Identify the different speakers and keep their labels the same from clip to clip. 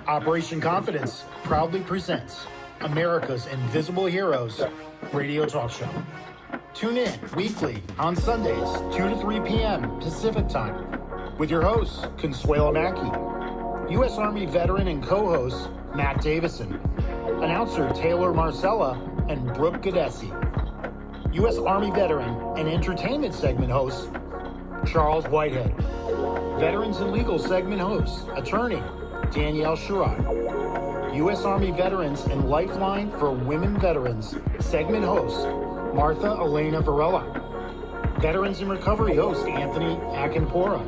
Speaker 1: Operation Confidence proudly presents America's Invisible Heroes radio talk show. Tune in weekly on Sundays, 2 to 3 p.m. Pacific Time, with your hosts, Consuelo Mackey, U.S. Army veteran and co-host Matt Davison, announcer Taylor Marcella, and Brooke Gadesi, U.S. Army veteran and entertainment segment host Charles Whitehead, Veterans and Legal segment host, attorney Danielle Sherrod, U.S. Army Veterans and Lifeline for Women Veterans segment host Martha Elena Varela, Veterans in Recovery host Anthony Akinpora,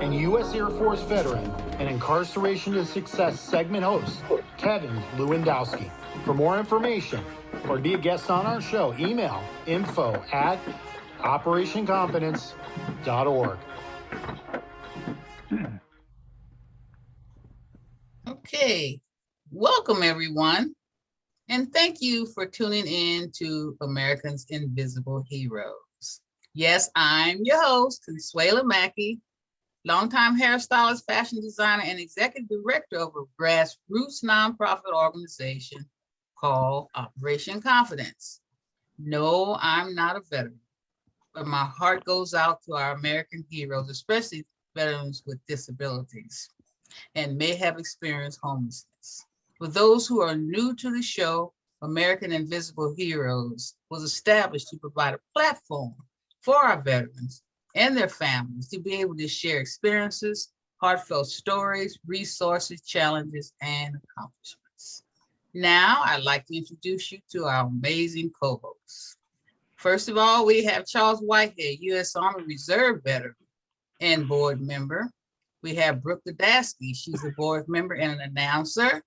Speaker 1: and U.S. Air Force veteran and Incarceration to Success segment host Kevin Lewandowski. For more information or to be a guest on our show, email info@operationconfidence.org.
Speaker 2: Okay, welcome everyone, and thank you for tuning in to America's Invisible Heroes. Yes, I'm your host, Consuelo Mackey, longtime hairstylist, fashion designer, and executive director of a grassroots nonprofit organization called Operation Confidence. No, I'm not a veteran, but my heart goes out to our American heroes, especially veterans with disabilities and may have experienced homelessness. For those who are new to the show, American Invisible Heroes was established to provide a platform for our veterans and their families to be able to share experiences, heartfelt stories, resources, challenges, and accomplishments. Now, I'd like to introduce you to our amazing co-hosts. First of all, we have Charles Whitehead, U.S. Army Reserve veteran and board member. We have Brooke Gadesi. She's a board member and an announcer,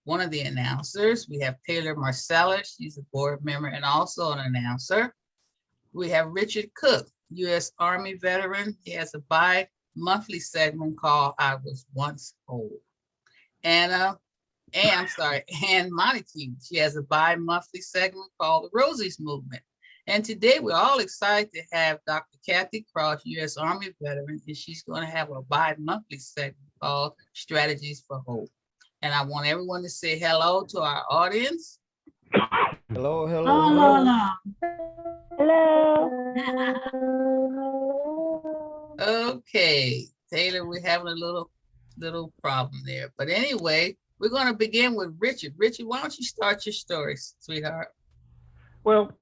Speaker 2: one of the announcers. We have Taylor Marcella. She's a board member and also an announcer. We have Richard Cook, U.S. Army veteran. He has a bi-monthly segment called I Was Once Whole. Anne Montague. She has a bi-monthly segment called the Rosie's Movement. And today we're all excited to have Dr. Kathy Cross, U.S. Army veteran, and she's going to have a bi-monthly segment called Strategies for Hope. And I want everyone to say hello to our audience.
Speaker 3: Hello, hello,
Speaker 4: Hello.
Speaker 2: Okay, Taylor, we're having a little problem there. But anyway, we're going to begin with Richard. Richard, why don't you start your story, sweetheart?
Speaker 5: Well,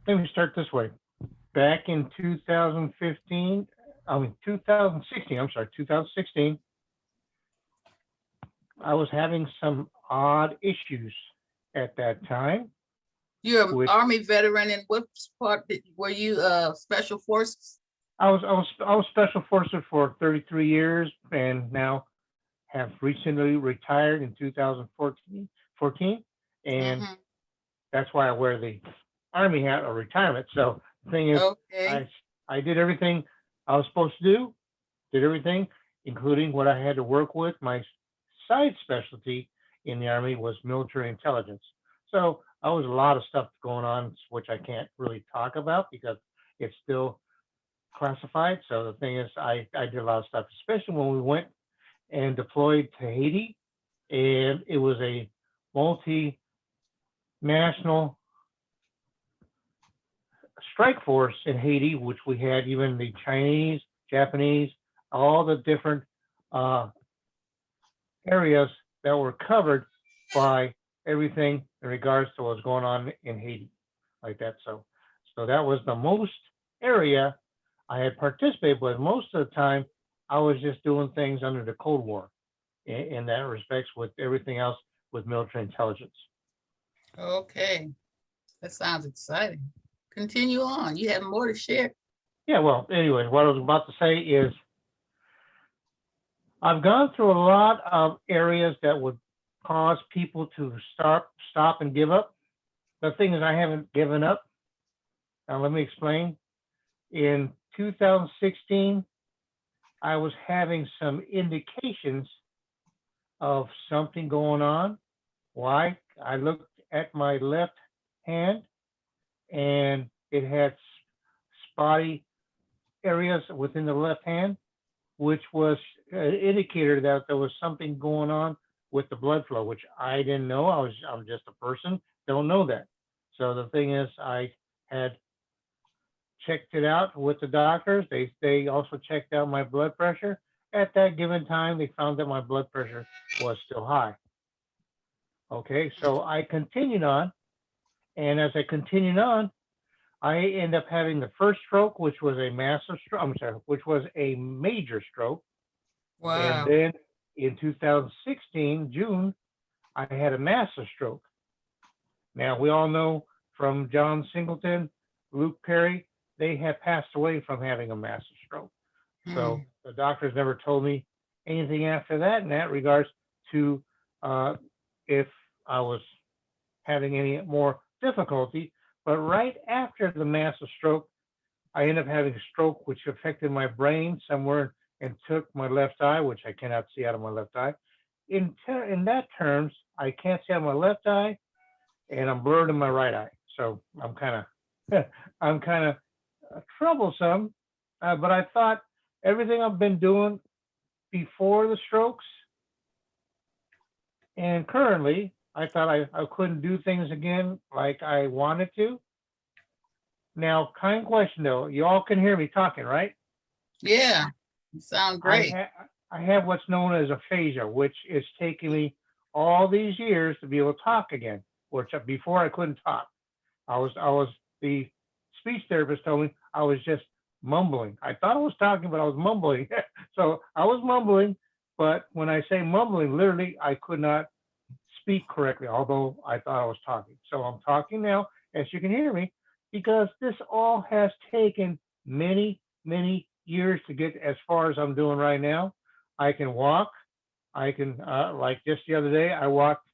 Speaker 5: let me start this way. Back in 2016, I was having some odd issues at that time.
Speaker 2: You're an Army veteran, and what part were you? Special Forces?
Speaker 5: I was Special Forces for 33 years, and now have recently retired in 2014, and that's why I wear the Army hat or retirement. So the thing is, okay. I did everything I was supposed to do, did everything, including what I had to work with. My side specialty in the Army was military intelligence. So I was a lot of stuff going on, which I can't really talk about because it's still classified. So the thing is, I did a lot of stuff, especially when we went and deployed to Haiti. And it was a multinational strike force in Haiti, which we had even the Chinese, Japanese, all the different areas that were covered by everything in regards to what was going on in Haiti, like that. So that was the most area I had participated with. Most of the time, I was just doing things under the Cold War in that respect, with everything else with military intelligence.
Speaker 2: Okay, that sounds exciting. Continue on. You have more to share.
Speaker 5: Yeah, well, anyway, what I was about to say is I've gone through a lot of areas that would cause people to stop and give up. The thing is, I haven't given up. Now, let me explain. In 2016, I was having some indications of something going on. Why? I looked at my left hand and it had spotty areas within the left hand, which was an indicator that there was something going on with the blood flow, which I didn't know. I'm just a person, don't know that. So the thing is, I had checked it out with the doctors. They also checked out my blood pressure. At that given time, they found that my blood pressure was still high. Okay, so I continued on, and as I continued on, I ended up having the first stroke, which was a massive stroke. I'm sorry, which was a major stroke.
Speaker 2: Wow.
Speaker 5: And then in 2016, June, I had a massive stroke. Now, we all know from John Singleton, Luke Perry, they have passed away from having a massive stroke. So the doctors never told me anything after that in that regards to if I was having any more difficulty. But right after the massive stroke, I ended up having a stroke which affected my brain somewhere and took my left eye, which I cannot see out of my left eye. In that terms, I can't see out of my left eye, and I'm blurred in my right eye. So I'm kind of troublesome. But I thought everything I've been doing before the strokes and currently, I thought I couldn't do things again like I wanted to. Now, kind question though, you all can hear me talking, right?
Speaker 2: Yeah, you sound great.
Speaker 5: I have what's known as aphasia, which is taking me all these years to be able to talk again, which before I couldn't talk. The speech therapist told me I was just mumbling. I thought I was talking, but I was mumbling. So I was mumbling, but when I say mumbling, literally, I could not speak correctly, although I thought I was talking. So I'm talking now, as you can hear me, because this all has taken many, many years to get as far as I'm doing right now. I can walk. I can, like just the other day, I walked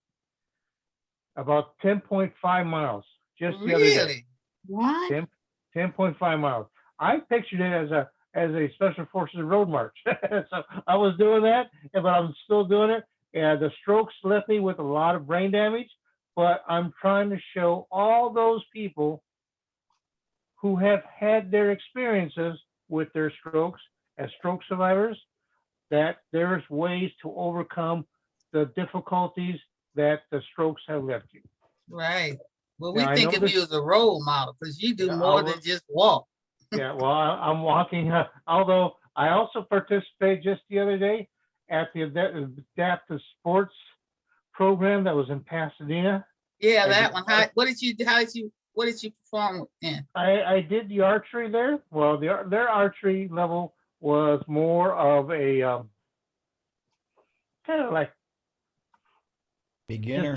Speaker 5: about 10.5 miles just the other day.
Speaker 2: Really? What?
Speaker 5: 10.5 miles. I pictured it as a special forces road march. So I was doing that, but I'm still doing it. And the strokes left me with a lot of brain damage, but I'm trying to show all those people who have had their experiences with their strokes as stroke survivors that there's ways to overcome the difficulties that the strokes have left you.
Speaker 2: Right. Well, we
Speaker 5: Now,
Speaker 2: think of you as a role model because you do more than just walk.
Speaker 5: Yeah, well, I'm walking, although I also participated just the other day at the adaptive sports program that was in Pasadena.
Speaker 2: Yeah, that one. What did you perform in?
Speaker 5: I did the archery there. Well, their archery level was more of a kind of like
Speaker 3: beginner,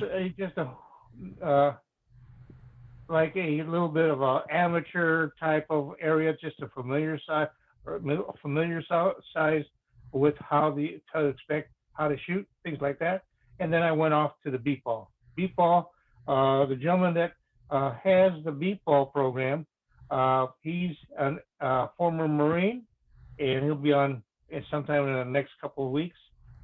Speaker 5: like a little bit of an amateur type of area, just a familiar size with how to expect how to shoot, things like that. And then I went off to the beep ball. Beep ball, the gentleman that has the beep ball program, he's a former Marine, and he'll be on sometime in the next couple of weeks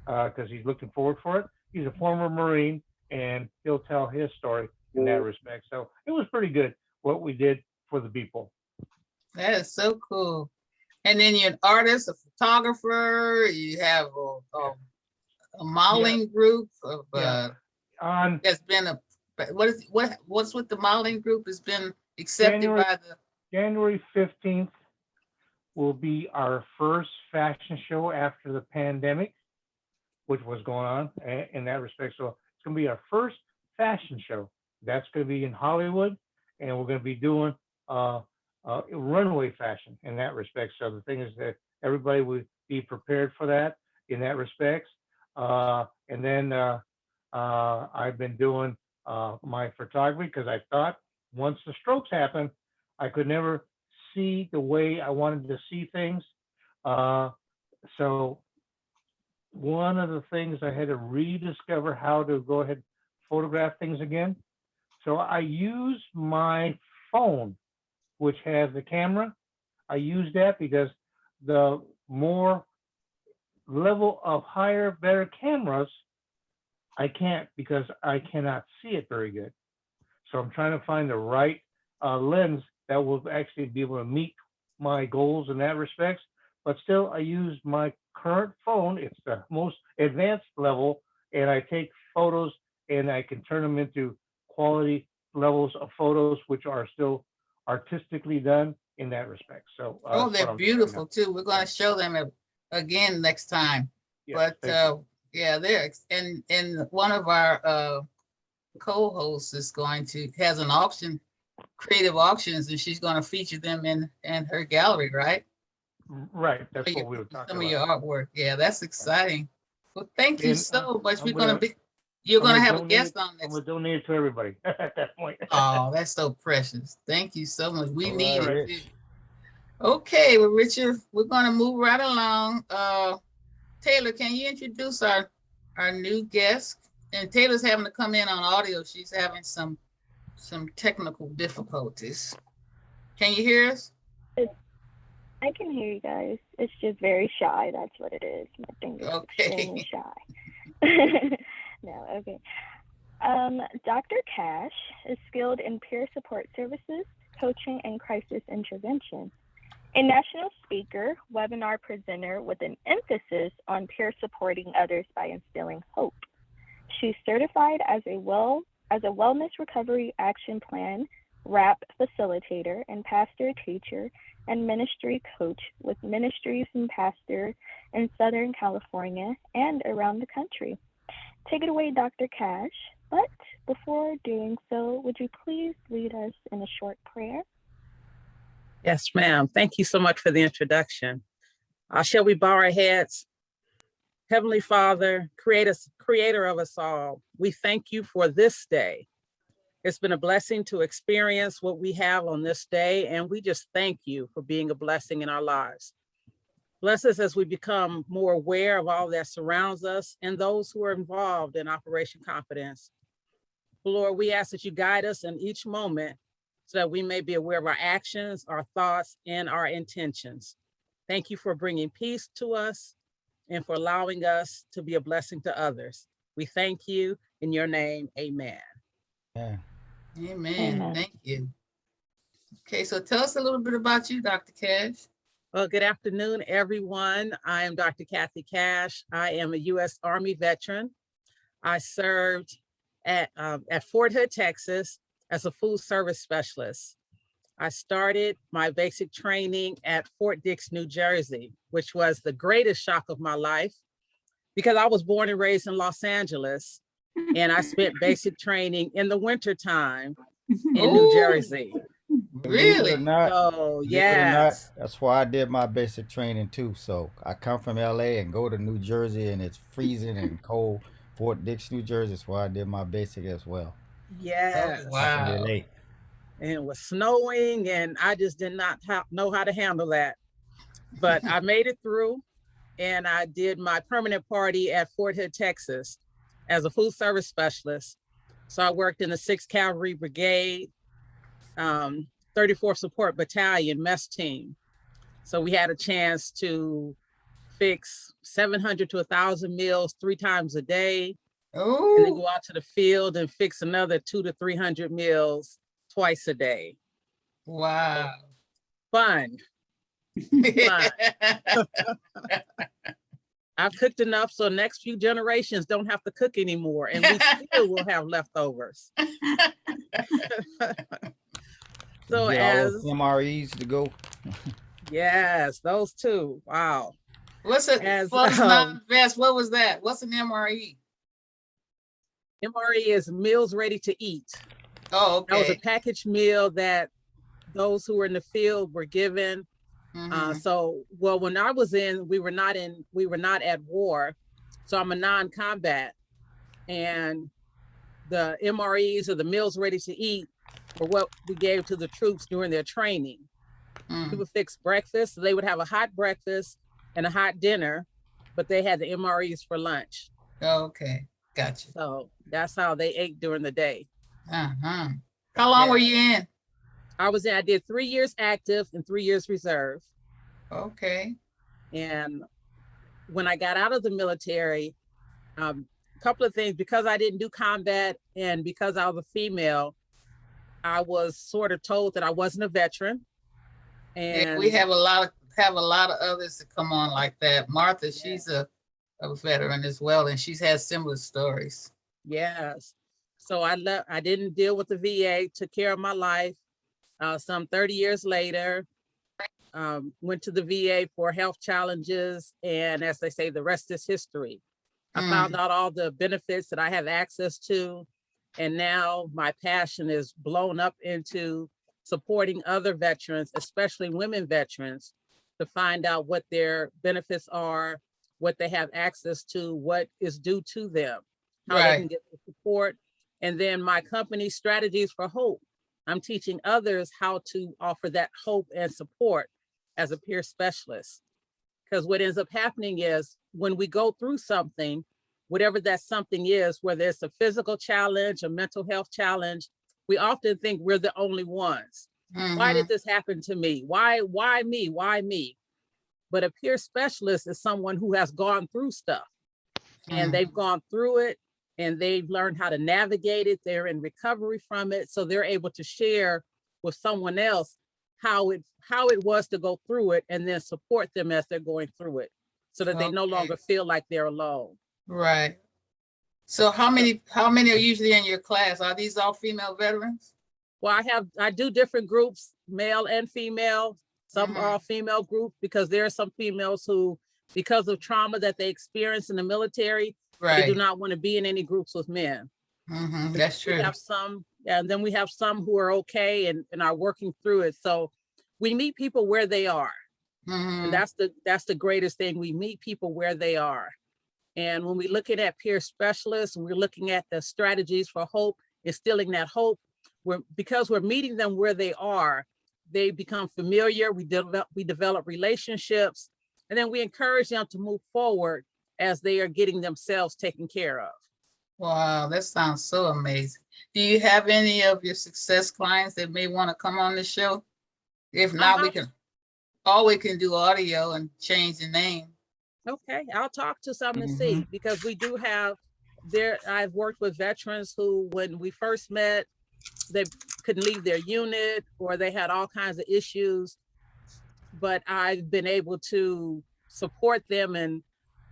Speaker 5: because he's looking forward for it. He's a former Marine, and he'll tell his story in that respect. So it was pretty good what we did for the beep ball.
Speaker 2: That is so cool. And then you're an artist, a photographer. You have a modeling group of that's been what's with the modeling group has been accepted by the
Speaker 5: January 15th will be our first fashion show after the pandemic, which was going on in that respect. So it's going to be our first fashion show. That's going to be in Hollywood, and we're going to be doing runway fashion in that respect. So the thing is that everybody would be prepared for that in that respect. And then I've been doing my photography because I thought once the strokes happened, I could never see the way I wanted to see things. So one of the things I had to rediscover how to go ahead and photograph things again. So I use my phone, which has the camera. I use that because the more level of higher, better cameras, I can't because I cannot see it very good. So I'm trying to find the right lens that will actually be able to meet my goals in that respect. But still, I use my current phone. It's the most advanced level, and I take photos and I can turn them into quality levels of photos, which are still artistically done in that respect. So
Speaker 2: Oh,
Speaker 5: that's what
Speaker 2: they're
Speaker 5: I'm doing right
Speaker 2: beautiful
Speaker 5: now.
Speaker 2: too. We're going to show them again next time.
Speaker 5: Yes,
Speaker 2: But
Speaker 5: thank you.
Speaker 2: yeah, they're and one of our co-hosts has an auction, creative auctions, and she's going to feature them in her gallery, right?
Speaker 5: Right, that's
Speaker 2: For
Speaker 5: what we were talking
Speaker 2: some of
Speaker 5: about.
Speaker 2: your artwork. Yeah, that's exciting. Well, thank you
Speaker 5: And
Speaker 2: so much.
Speaker 5: I'm gonna
Speaker 2: You're
Speaker 5: I'm
Speaker 2: gonna
Speaker 5: gonna
Speaker 2: have a
Speaker 5: donate
Speaker 2: guest
Speaker 5: it.
Speaker 2: on
Speaker 5: I'm
Speaker 2: next.
Speaker 5: gonna donate it to everybody at that point.
Speaker 2: Oh, that's so precious. Thank you so much. We
Speaker 3: All
Speaker 2: need
Speaker 3: right,
Speaker 2: it too.
Speaker 3: Rich.
Speaker 2: Okay, well, Richard, we're gonna move right along. Taylor, can you introduce our new guest? And Taylor's having to come in on audio. She's having some technical difficulties. Can you hear us?
Speaker 4: I can hear you guys. It's just very shy. That's what it is. My thing is extremely
Speaker 2: Okay.
Speaker 4: shy. No, okay. Dr. Cash is skilled in peer support services, coaching, and crisis intervention. A national speaker, webinar presenter with an emphasis on peer supporting others by instilling hope. She's certified as a wellness recovery action plan, RAP facilitator, and pastor teacher and ministry coach with ministries and pastor in Southern California and around the country. Take it away, Dr. Cash. But before doing so, would you please lead us in a short prayer?
Speaker 6: Yes, ma'am. Thank you so much for the introduction. Shall we bow our heads? Heavenly Father, creator of us all, we thank you for this day. It's been a blessing to experience what we have on this day, and we just thank you for being a blessing in our lives. Bless us as we become more aware of all that surrounds us and those who are involved in Operation Confidence. Lord, we ask that you guide us in each moment so that we may be aware of our actions, our thoughts, and our intentions. Thank you for bringing peace to us and for allowing us to be a blessing to others. We thank you in your name, amen.
Speaker 3: Yeah.
Speaker 2: Amen.
Speaker 4: Amen.
Speaker 2: Thank you. Okay, so tell us a little bit about you, Dr. Cash.
Speaker 6: Well, good afternoon, everyone. I am Dr. Kathy Cash. I am a U.S. Army veteran. I served at Fort Hood, Texas, as a food service specialist. I started my basic training at Fort Dix, New Jersey, which was the greatest shock of my life because I was born and raised in Los Angeles, and I spent basic training in the wintertime in New Jersey.
Speaker 3: Believe it or
Speaker 2: Really?
Speaker 3: not,
Speaker 6: Oh,
Speaker 3: believe it or not,
Speaker 6: yes.
Speaker 3: that's why I did my basic training too. So I come from LA and go to New Jersey and it's freezing and cold. Fort Dix, New Jersey, that's why I did my basic as well.
Speaker 2: Oh,
Speaker 6: Yes.
Speaker 3: I can
Speaker 2: wow.
Speaker 3: relate.
Speaker 6: And it was snowing, and I just did not know how to handle that. But I made it through, and I did my permanent party at Fort Hood, Texas, as a food service specialist. So I worked in the 6th Cavalry Brigade, 34th Support Battalion mess team. So we had a chance to fix 700 to 1,000 meals 3 times a day, and then
Speaker 2: Oh,
Speaker 6: go out to the field and fix another 200 to 300 meals twice a day.
Speaker 2: wow.
Speaker 6: Fun. Fun. I've cooked enough so next few generations don't have to cook anymore, and we still will have leftovers. So
Speaker 3: You get all those
Speaker 6: as,
Speaker 3: MREs to go.
Speaker 6: yes, those two, wow.
Speaker 2: What's it?
Speaker 6: As
Speaker 2: For us non-vets, what was that? What's an MRE?
Speaker 6: MRE is meals ready to eat.
Speaker 2: Oh,
Speaker 6: That was a
Speaker 2: okay.
Speaker 6: packaged meal that those who were in the field were given. So, well, when I was we were not at war. So I'm a non-combat, and the MREs, or the meals ready to eat, were what we gave to the troops during their training. We would fix breakfast. So they would have a hot breakfast and a hot dinner, but they had the MREs for lunch.
Speaker 2: Okay, gotcha.
Speaker 6: So that's how they ate during the day.
Speaker 2: How long were you in?
Speaker 6: I did 3 years active and 3 years reserve.
Speaker 2: Okay.
Speaker 6: And when I got out of the military, a couple of things, because I didn't do combat and because I was a female, I was sort of told that I wasn't a veteran. And
Speaker 2: yeah, we have a lot have a lot of others that come on like that. Martha, she's a veteran as well, and she's had similar stories.
Speaker 6: Yes. So I didn't deal with the VA, took care of my life. Some 30 years later, went to the VA for health challenges. And as they say, the rest is history. I found out all the benefits that I have access to. And now my passion is blown up into supporting other veterans, especially women veterans, to find out what their benefits are, what they have access to, what is due to them, how they can get the support. And then my company, Strategies for Hope, I'm teaching others how to offer that hope and support as a peer specialist. Because what ends up happening is when we go through something, whatever that something is, whether it's a physical challenge, a mental health challenge, we often think we're the only ones. Why did this happen to me? Why me? Why me? But a peer specialist is someone who has gone through stuff and they've gone through it and they've learned how to navigate it. They're in recovery from it. So they're able to share with someone else how it was to go through it and then support them as they're going through it so that they no longer feel like they're alone.
Speaker 2: Right. So how many are usually in your class? Are these all female veterans?
Speaker 6: Well, I do different groups, male and female. Some are all female groups because there are some females who, because of trauma that they experience in the military, they do not want to be in any groups with men.
Speaker 2: That's true.
Speaker 6: We have some, and then we have some who are okay and are working through it. So we meet people where they are. And that's the greatest thing. We meet people where they are. And when we're looking at peer specialists, and we're looking at the strategies for hope, instilling that hope, because we're meeting them where they are, they become familiar, we develop relationships, and then we encourage them to move forward as they are getting themselves taken care of.
Speaker 2: Wow, that sounds so amazing. Do you have any of your success clients that may want to come on the show? If not, we can do audio and change the name.
Speaker 6: Okay, I'll talk to some and see, because we do have I've worked with veterans who, when we first met, they couldn't leave their unit or they had all kinds of issues, but I've been able to support them in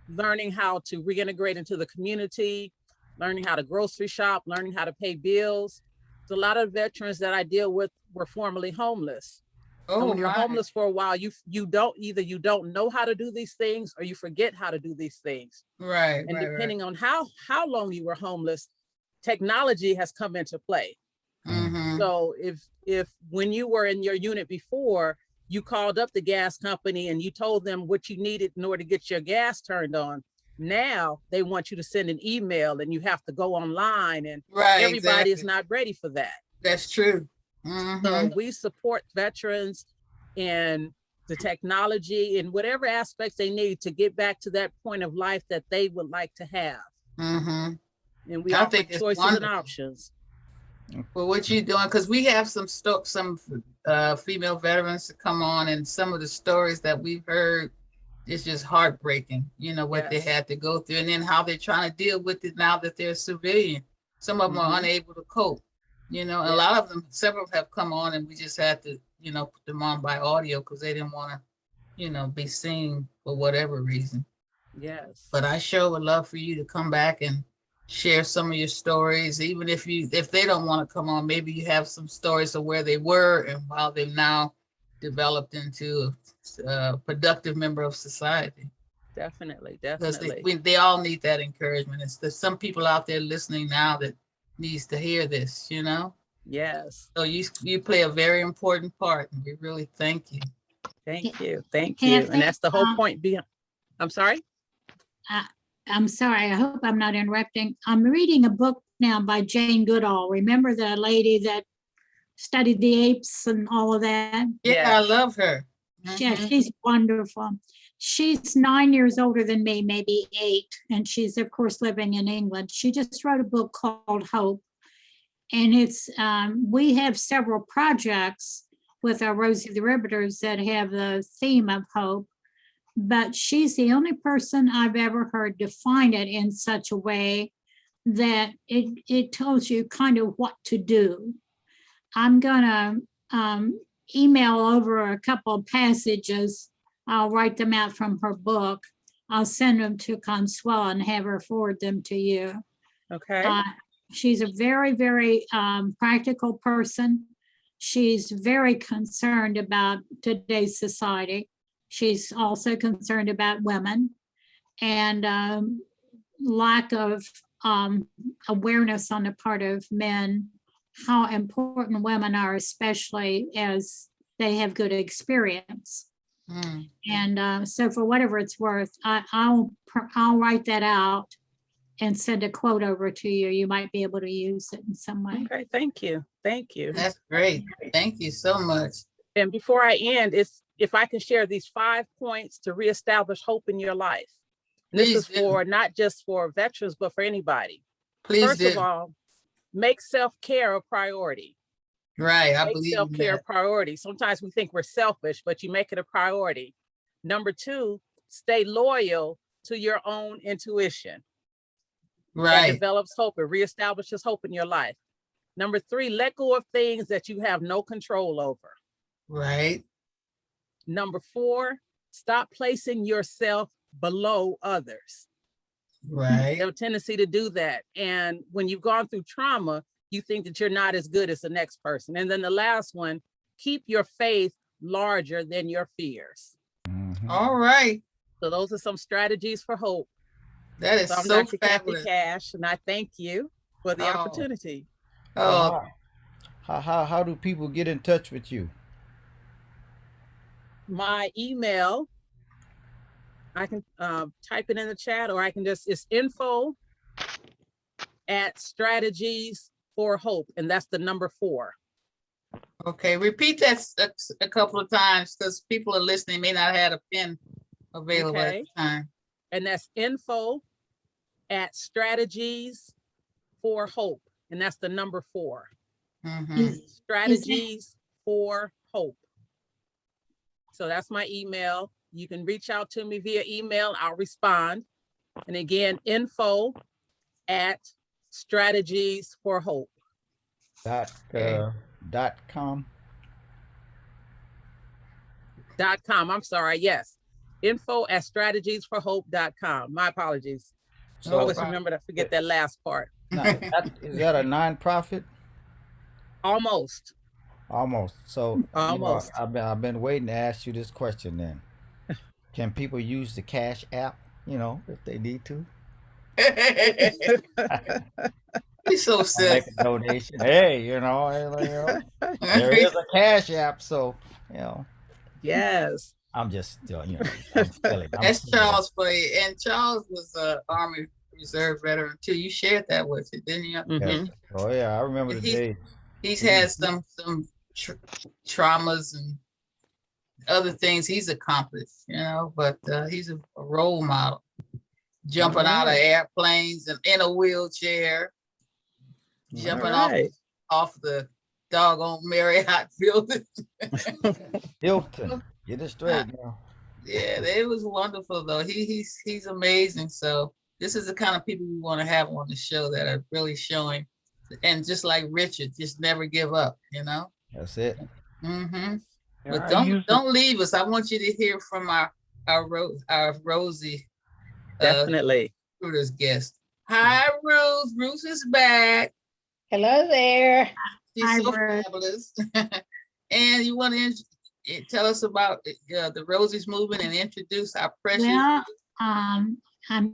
Speaker 6: learning how to reintegrate into the community, learning how to grocery shop, learning how to pay bills. So a lot of veterans that I deal with were formerly homeless. So when you're homeless for a while, you don't know how to do these things or you forget how to do these things.
Speaker 2: Right.
Speaker 6: And depending on how long you were homeless, technology has come into play. So if when you were in your unit before, you called up the gas company and you told them what you needed in order to get your gas turned on, now they want you to send an email and you have to go online, and everybody is not ready for that.
Speaker 2: That's true.
Speaker 6: So we support veterans in the technology and whatever aspects they need to get back to that point of life that they would like to have. And we offer choices and options.
Speaker 2: Well, what you doing? Because we have some female veterans to come on, and some of the stories that we've heard, it's just heartbreaking. You know what they had to go through, and then how they're trying to deal with it now that they're civilian. Some of them are unable to cope. You know, and a lot of them, several have come on, and we just had to, put them on by audio because they didn't want to, be seen for whatever reason.
Speaker 6: Yes.
Speaker 2: But I sure would love for you to come back and share some of your stories, even if they don't want to come on. Maybe you have some stories of where they were and how they've now developed into a productive member of society.
Speaker 6: Definitely.
Speaker 2: Because they all need that encouragement. There's some people out there listening now that needs to hear this,
Speaker 6: Yes.
Speaker 2: So you play a very important part, and we really thank you.
Speaker 6: Thank you. And that's the whole point behind. I'm sorry.
Speaker 7: I'm sorry. I hope I'm not interrupting. I'm reading a book now by Jane Goodall. Remember the lady that studied the apes and all of that?
Speaker 2: Yeah, I love her.
Speaker 7: Yeah, she's wonderful. She's 9 years older than me, maybe 8, and she's of course living in England. She just wrote a book called Hope, and it's we have several projects with our Rosie the Riveters that have the theme of hope, but she's the only person I've ever heard define it in such a way that it tells you kind of what to do. I'm gonna email over a couple of passages I'll write them out from her book. I'll send them to Consuela and have her forward them to you.
Speaker 6: Okay.
Speaker 7: She's a very, very practical person. She's very concerned about today's society. She's also concerned about women and lack of awareness on the part of men, how important women are, especially as they have good experience. And so for whatever it's worth, I'll write that out and send a quote over to you. You might be able to use it in some way.
Speaker 6: Okay, thank you. Thank you.
Speaker 2: That's great. Thank you so much.
Speaker 6: And before I end, if I can share these 5 points to reestablish hope in your life. And this
Speaker 2: Please
Speaker 6: is
Speaker 2: do.
Speaker 6: for not just for veterans, but for anybody.
Speaker 2: Please
Speaker 6: First
Speaker 2: do.
Speaker 6: of all, make self-care a priority.
Speaker 2: Right, I
Speaker 6: Make
Speaker 2: believe in
Speaker 6: self-care a
Speaker 2: that.
Speaker 6: priority. Sometimes we think we're selfish, but you make it a priority. Number 2, stay loyal to your own intuition. That
Speaker 2: Right,
Speaker 6: develops hope. It reestablishes hope in your life. Number 3, let go of things that you have no control over.
Speaker 2: right,
Speaker 6: Number 4, stop placing yourself below others. You
Speaker 2: right,
Speaker 6: have a tendency to do that. And when you've gone through trauma, you think that you're not as good as the next person. And then the last one, keep your faith larger than your fears.
Speaker 2: all right.
Speaker 6: So those are some strategies for hope.
Speaker 2: That is
Speaker 6: So I'm
Speaker 2: so
Speaker 6: Dr. Kathy
Speaker 2: fabulous.
Speaker 6: Cash, and I thank you for the
Speaker 2: Oh.
Speaker 6: opportunity.
Speaker 2: Oh,
Speaker 3: How do people get in touch with you?
Speaker 6: My email, I can type it in the chat, or I can just, it's info@strategies for hope, and that's the number 4.
Speaker 2: okay. Repeat that a couple of times because people are listening, may not have a pen available at
Speaker 6: Okay.
Speaker 2: the time.
Speaker 6: And that's info@strategies for hope, and that's the number 4.
Speaker 2: Mhm.
Speaker 6: Strategies for hope. So that's my email. You can reach out to me via email. I'll respond. And again, info@strategies for hope.
Speaker 3: .com.
Speaker 6: .com. I'm sorry. Yes. info@strategiesforhope.com. My apologies. I
Speaker 3: So
Speaker 6: always remember to forget that last part.
Speaker 3: now, is that a nonprofit?
Speaker 6: Almost.
Speaker 3: Almost. So
Speaker 6: Almost.
Speaker 3: I've been waiting to ask you this question then. Can people use the Cash app, if they need to?
Speaker 2: You're so silly.
Speaker 3: Make a donation. Hey, there is a Cash app, so
Speaker 6: Yes.
Speaker 3: I'm just I'm silly.
Speaker 2: That's Charles for you. And Charles was an Army Reserve veteran too. You shared that with it, didn't you?
Speaker 6: Mhm.
Speaker 3: Oh yeah, I remember the days.
Speaker 2: He's had some traumas and other things he's accomplished, but he's a role model. Jumping out of airplanes and in a wheelchair, jumping off the doggone Marriott building.
Speaker 3: Hilton, get it straight now.
Speaker 2: Yeah, it was wonderful though. He's amazing. So this is the kind of people we want to have on the show that are really showing, and just like Richard, just never give up.
Speaker 3: That's it.
Speaker 2: Mm-hmm.
Speaker 5: Yeah,
Speaker 2: But
Speaker 5: I used to-
Speaker 2: don't leave us. I want you to hear from our Rosie.
Speaker 6: Definitely.
Speaker 2: Recruiter's guest. Hi, Ruth. Ruth is back.
Speaker 8: Hello there.
Speaker 2: She's
Speaker 7: Hi,
Speaker 2: so
Speaker 7: Ruth.
Speaker 2: fabulous. And you want to tell us about the Rosie's movement and introduce our precious.
Speaker 7: Well, I'm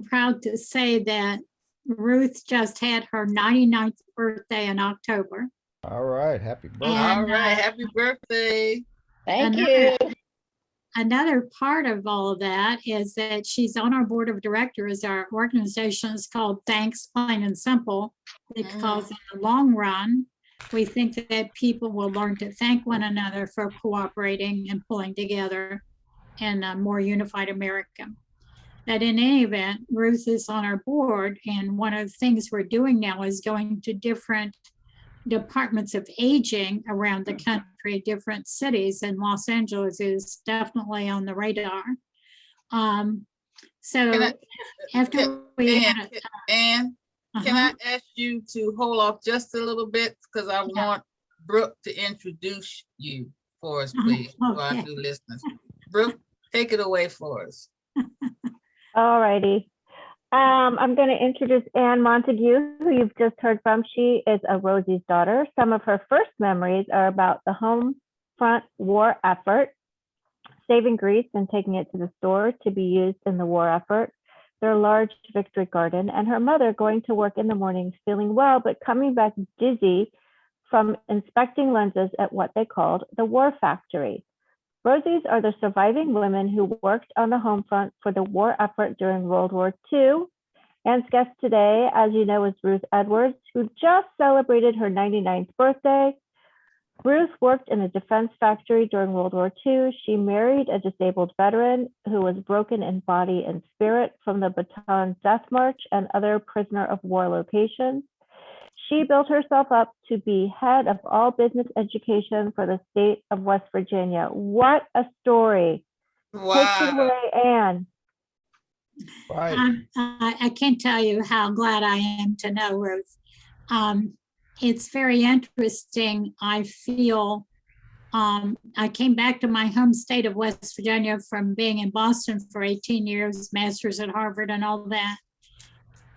Speaker 7: proud to say that Ruth just had her 99th birthday in October.
Speaker 3: All right, happy birthday.
Speaker 7: And,
Speaker 2: All right, happy birthday.
Speaker 8: Thank
Speaker 7: Another-
Speaker 8: you.
Speaker 7: Another part of all of that is that she's on our board of directors. Our organization is called Thanks, Plain and Simple, because in the long run, we think that people will learn to thank one another for cooperating and pulling together in a more unified America. But in any event, Ruth is on our board, and one of the things we're doing now is going to different departments of aging around the country, different cities, and Los Angeles is definitely on the radar. So after we had
Speaker 2: Can I ask you to hold off just a little bit because I want Brooke to introduce you for us, please, to our
Speaker 7: Okay.
Speaker 2: new listeners. Brooke, Take it away for us.
Speaker 9: All righty. I'm going to introduce Anne Montague, who you've just heard from. She is a Rosie's daughter. Some of her first memories are about the home front war effort, saving Greece and taking it to the store to be used in the war effort, their large victory garden, and her mother going to work in the mornings feeling well, but coming back dizzy from inspecting lenses at what they called the war factory. Rosies are the surviving women who worked on the home front for the war effort during World War II. Anne's guest today, as you know, is Ruth Edwards, who just celebrated her 99th birthday. Ruth worked in a defense factory during World War II. She married a disabled veteran who was broken in body and spirit from the Bataan Death March and other prisoner of war locations. She built herself up to be head of all business education for the state of West Virginia. What a story.
Speaker 2: Wow.
Speaker 9: Take it away, Anne.
Speaker 3: Right.
Speaker 7: I can't tell you how glad I am to know Ruth. It's very interesting. I feel I came back to my home state of West Virginia from being in Boston for 18 years, master's at Harvard and all that.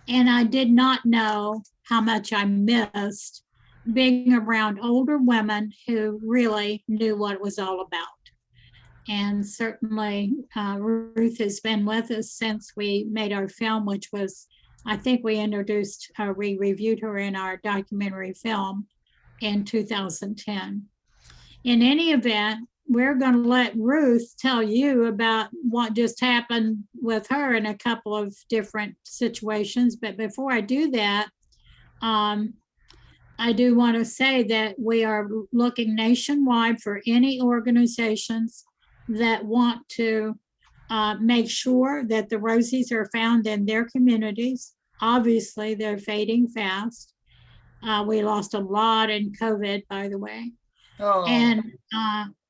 Speaker 7: And I did not know how much I missed being around older women who really knew what it was all about. And certainly Ruth has been with us since we made our film, which was, I think we reviewed her in our documentary film in 2010. In any event, we're going to let Ruth tell you about what just happened with her in a couple of different situations. But before I do that, I do want to say that we are looking nationwide for any organizations that want to make sure that the Rosies are found in their communities. Obviously, they're fading fast. We lost a lot in COVID, by the way.
Speaker 2: Oh.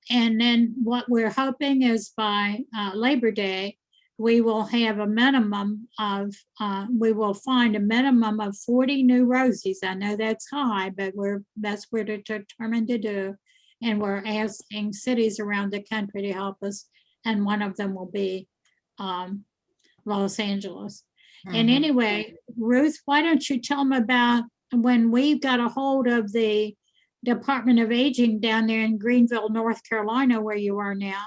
Speaker 7: And then what we're hoping is by Labor Day, we will have a minimum of, we will find a minimum of 40 new Rosies. I know that's high, but that's what we're determined to do. And we're asking cities around the country to help us. And one of them will be Los Angeles. And anyway, Ruth, why don't you tell them about when we got a hold of the Department of Aging down there in Greenville, North Carolina, where you are now.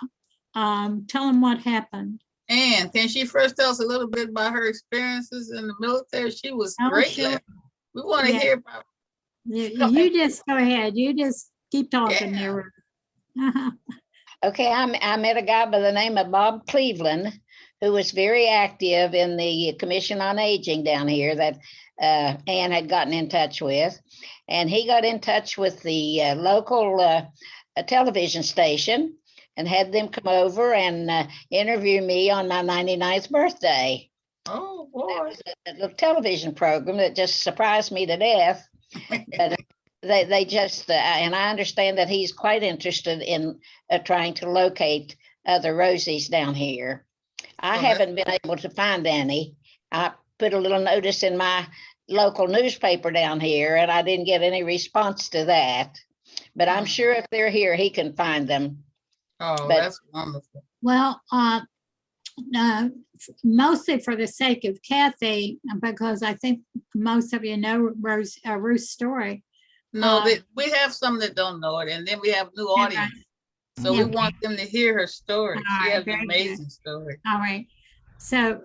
Speaker 7: Tell them what happened.
Speaker 2: And can she first tell us a little bit about her experiences in the military? She was great.
Speaker 7: Sure.
Speaker 2: We want to hear about.
Speaker 7: You just go ahead. You just keep talking there.
Speaker 8: Okay, I met a guy by the name of Bob Cleveland, who was very active in the Commission on Aging down here that Ann had gotten in touch with. And he got in touch with the local television station and had them come over and interview me on my 99th birthday.
Speaker 2: Oh, boy.
Speaker 8: That was a little television program that just surprised me to death. But they just, and I understand that he's quite interested in trying to locate other Rosies down here. I haven't been able to find any. I put a little notice in my local newspaper down here, and I didn't get any response to that. But I'm sure if they're here, he can find them.
Speaker 2: Oh, that's wonderful.
Speaker 7: Well, mostly for the sake of Kathy, because I think most of you know Ruth's story.
Speaker 2: No, we have some that don't know it, and then we have new audience. So we want them to hear her story. She has an amazing story.
Speaker 7: All right. So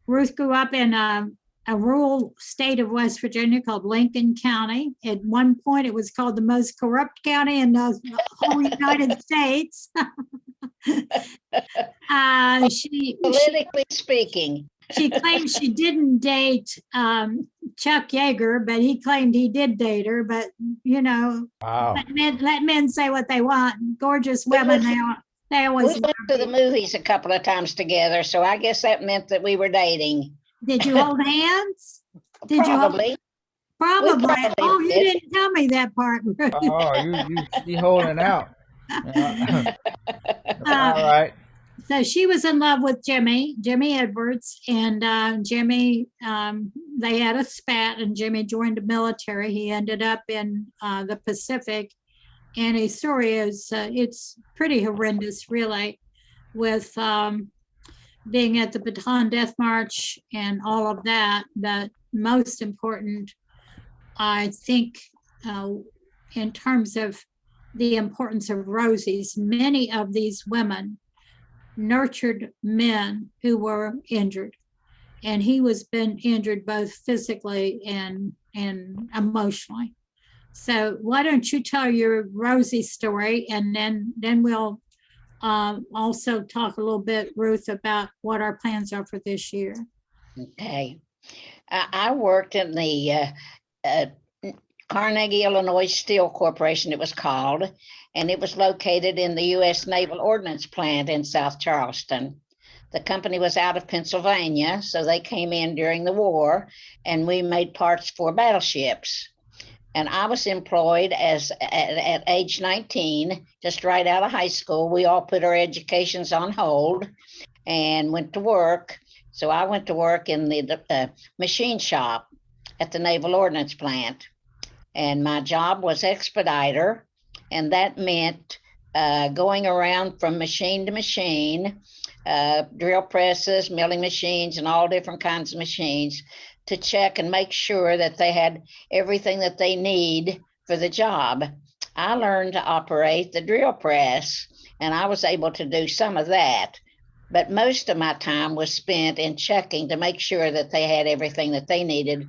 Speaker 7: Ruth grew up in a rural state of West Virginia called Lincoln County. At one point, it was called the most corrupt county in the whole United States.
Speaker 8: Politically speaking.
Speaker 7: She claimed she didn't date Chuck Yeager, but he claimed he did date her. But, you know, let men say what they want. Gorgeous women, they always
Speaker 8: we went to the movies a couple of times together, so I guess that meant that we were dating.
Speaker 7: Did you hold hands?
Speaker 8: Probably.
Speaker 7: Probably. Oh, you didn't tell me that part.
Speaker 3: Oh, you holding out. All right.
Speaker 7: So she was in love with Jimmy Edwards, and Jimmy, they had a spat, and Jimmy joined the military. He ended up in the Pacific, and his story is, it's pretty horrendous, really. with being at the Baton Death March and all of that, but most important, I think, in terms of the importance of Rosie's, many of these women nurtured men who were injured. And he was been injured both physically and emotionally. So why don't you tell your Rosie story, and then we'll also talk a little bit, Ruth, about what our plans are for this year.
Speaker 8: Okay. I worked in the Carnegie, Illinois Steel Corporation, it was called, and it was located in the U.S. Naval Ordnance Plant in South Charleston. The company was out of Pennsylvania, so they came in during the war, and we made parts for battleships. And I was employed at age 19, just right out of high school. We all put our educations on hold and went to work. So I went to work in the machine shop at the Naval Ordnance Plant. And my job was expediter, and that meant going around from machine to machine, drill presses, milling machines, and all different kinds of machines to check and make sure that they had everything that they need for the job. I learned to operate the drill press, and I was able to do some of that. But most of my time was spent in checking to make sure that they had everything that they needed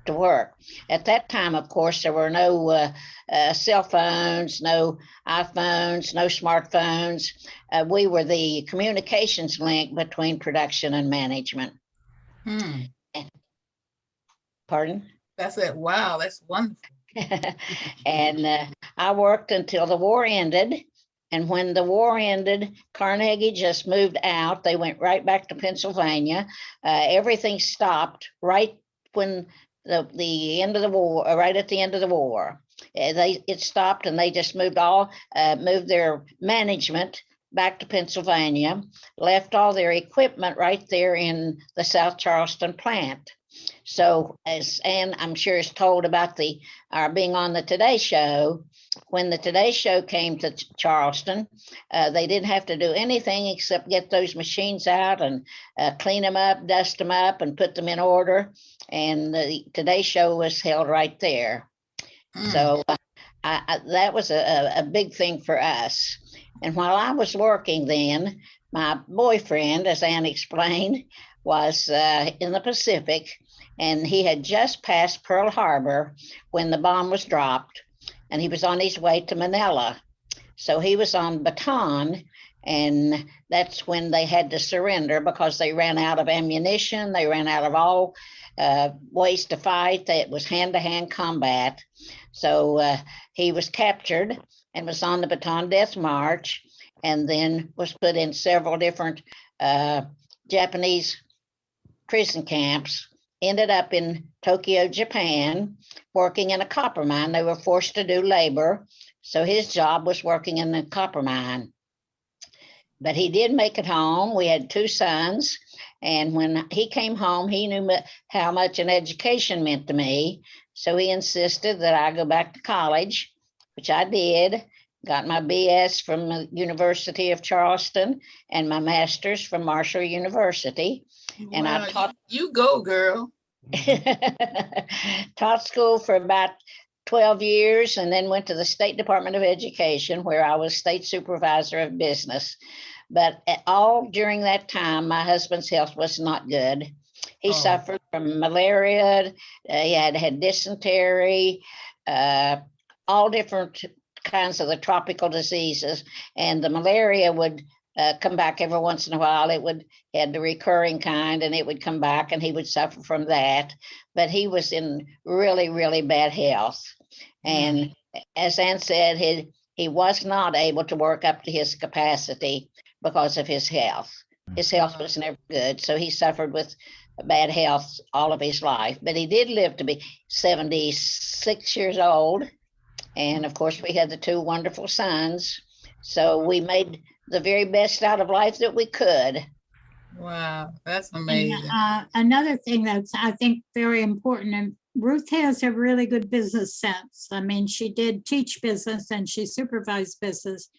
Speaker 8: to work. At that time, of course, there were no cell phones, no iPhones, no smartphones. We were the communications link between production and management. Pardon?
Speaker 2: That's it. Wow, that's wonderful.
Speaker 8: And I worked until the war ended. And when the war ended, Carnegie just moved out. They went right back to Pennsylvania. Everything stopped right when the end of the war, right at the end of the war. It stopped, and they just moved their management back to Pennsylvania, left all their equipment right there in the South Charleston plant. So as Ann, I'm sure, is told about our being on the Today Show, when the Today Show came to Charleston, they didn't have to do anything except get those machines out and clean them up, dust them up, and put them in order. And the Today Show was held right there. So that was a big thing for us. And while I was working then, my boyfriend, as Ann explained, was in the Pacific, and he had just passed Pearl Harbor when the bomb was dropped, and he was on his way to Manila. So he was on Bataan, and that's when they had to surrender because they ran out of ammunition. They ran out of all ways to fight. It was hand-to-hand combat. So he was captured and was on the Bataan Death March, and then was put in several different Japanese prison camps, ended up in Tokyo, Japan, working in a copper mine. They were forced to do labor, so his job was working in the copper mine. But he did make it home. We had 2 sons, and when he came home, he knew how much an education meant to me, so he insisted that I go back to college, which I did. Got my BS from the University of Charleston and my master's from Marshall University. And
Speaker 2: wow,
Speaker 8: I taught.
Speaker 2: You go, girl.
Speaker 8: Taught school for about 12 years, and then went to the State Department of Education, where I was state supervisor of business. But all during that time, my husband's health was not good. He suffered from malaria. He had dysentery, all different kinds of the tropical diseases, and the malaria would come back every once in a while. He had the recurring kind, and it would come back, and he would suffer from that. But he was in really, really bad health. And as Ann said, he was not able to work up to his capacity because of his health. His health was never good, so he suffered with bad health all of his life. But he did live to be 76 years old. And of course, we had the 2 wonderful sons. So we made the very best out of life that we could.
Speaker 2: Wow, that's amazing.
Speaker 7: And, another thing that's, I think, very important, and Ruth has a really good business sense. I mean, she did teach business and she supervised business,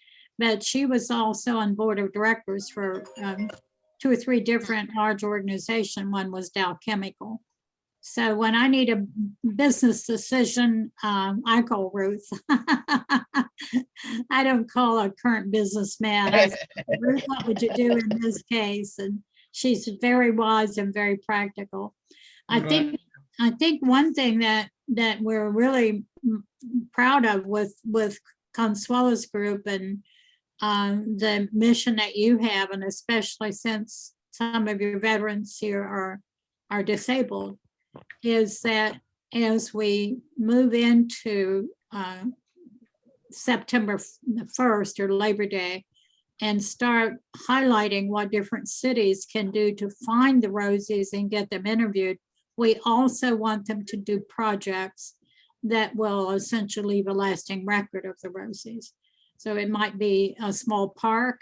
Speaker 7: but she was also on board of directors for 2 or 3 different large organizations. One was Dow Chemical. So when I need a business decision, I call Ruth. I don't call a current businessman. I say, Ruth, what would you do in this case? And she's very wise and very practical. I think one thing that we're really proud of with Consuela's group and the mission that you have, and especially since some of your veterans here are disabled, is that as we move into September 1st or Labor Day and start highlighting what different cities can do to find the Rosies and get them interviewed, we also want them to do projects that will essentially leave a lasting record of the Rosies. So it might be a small park.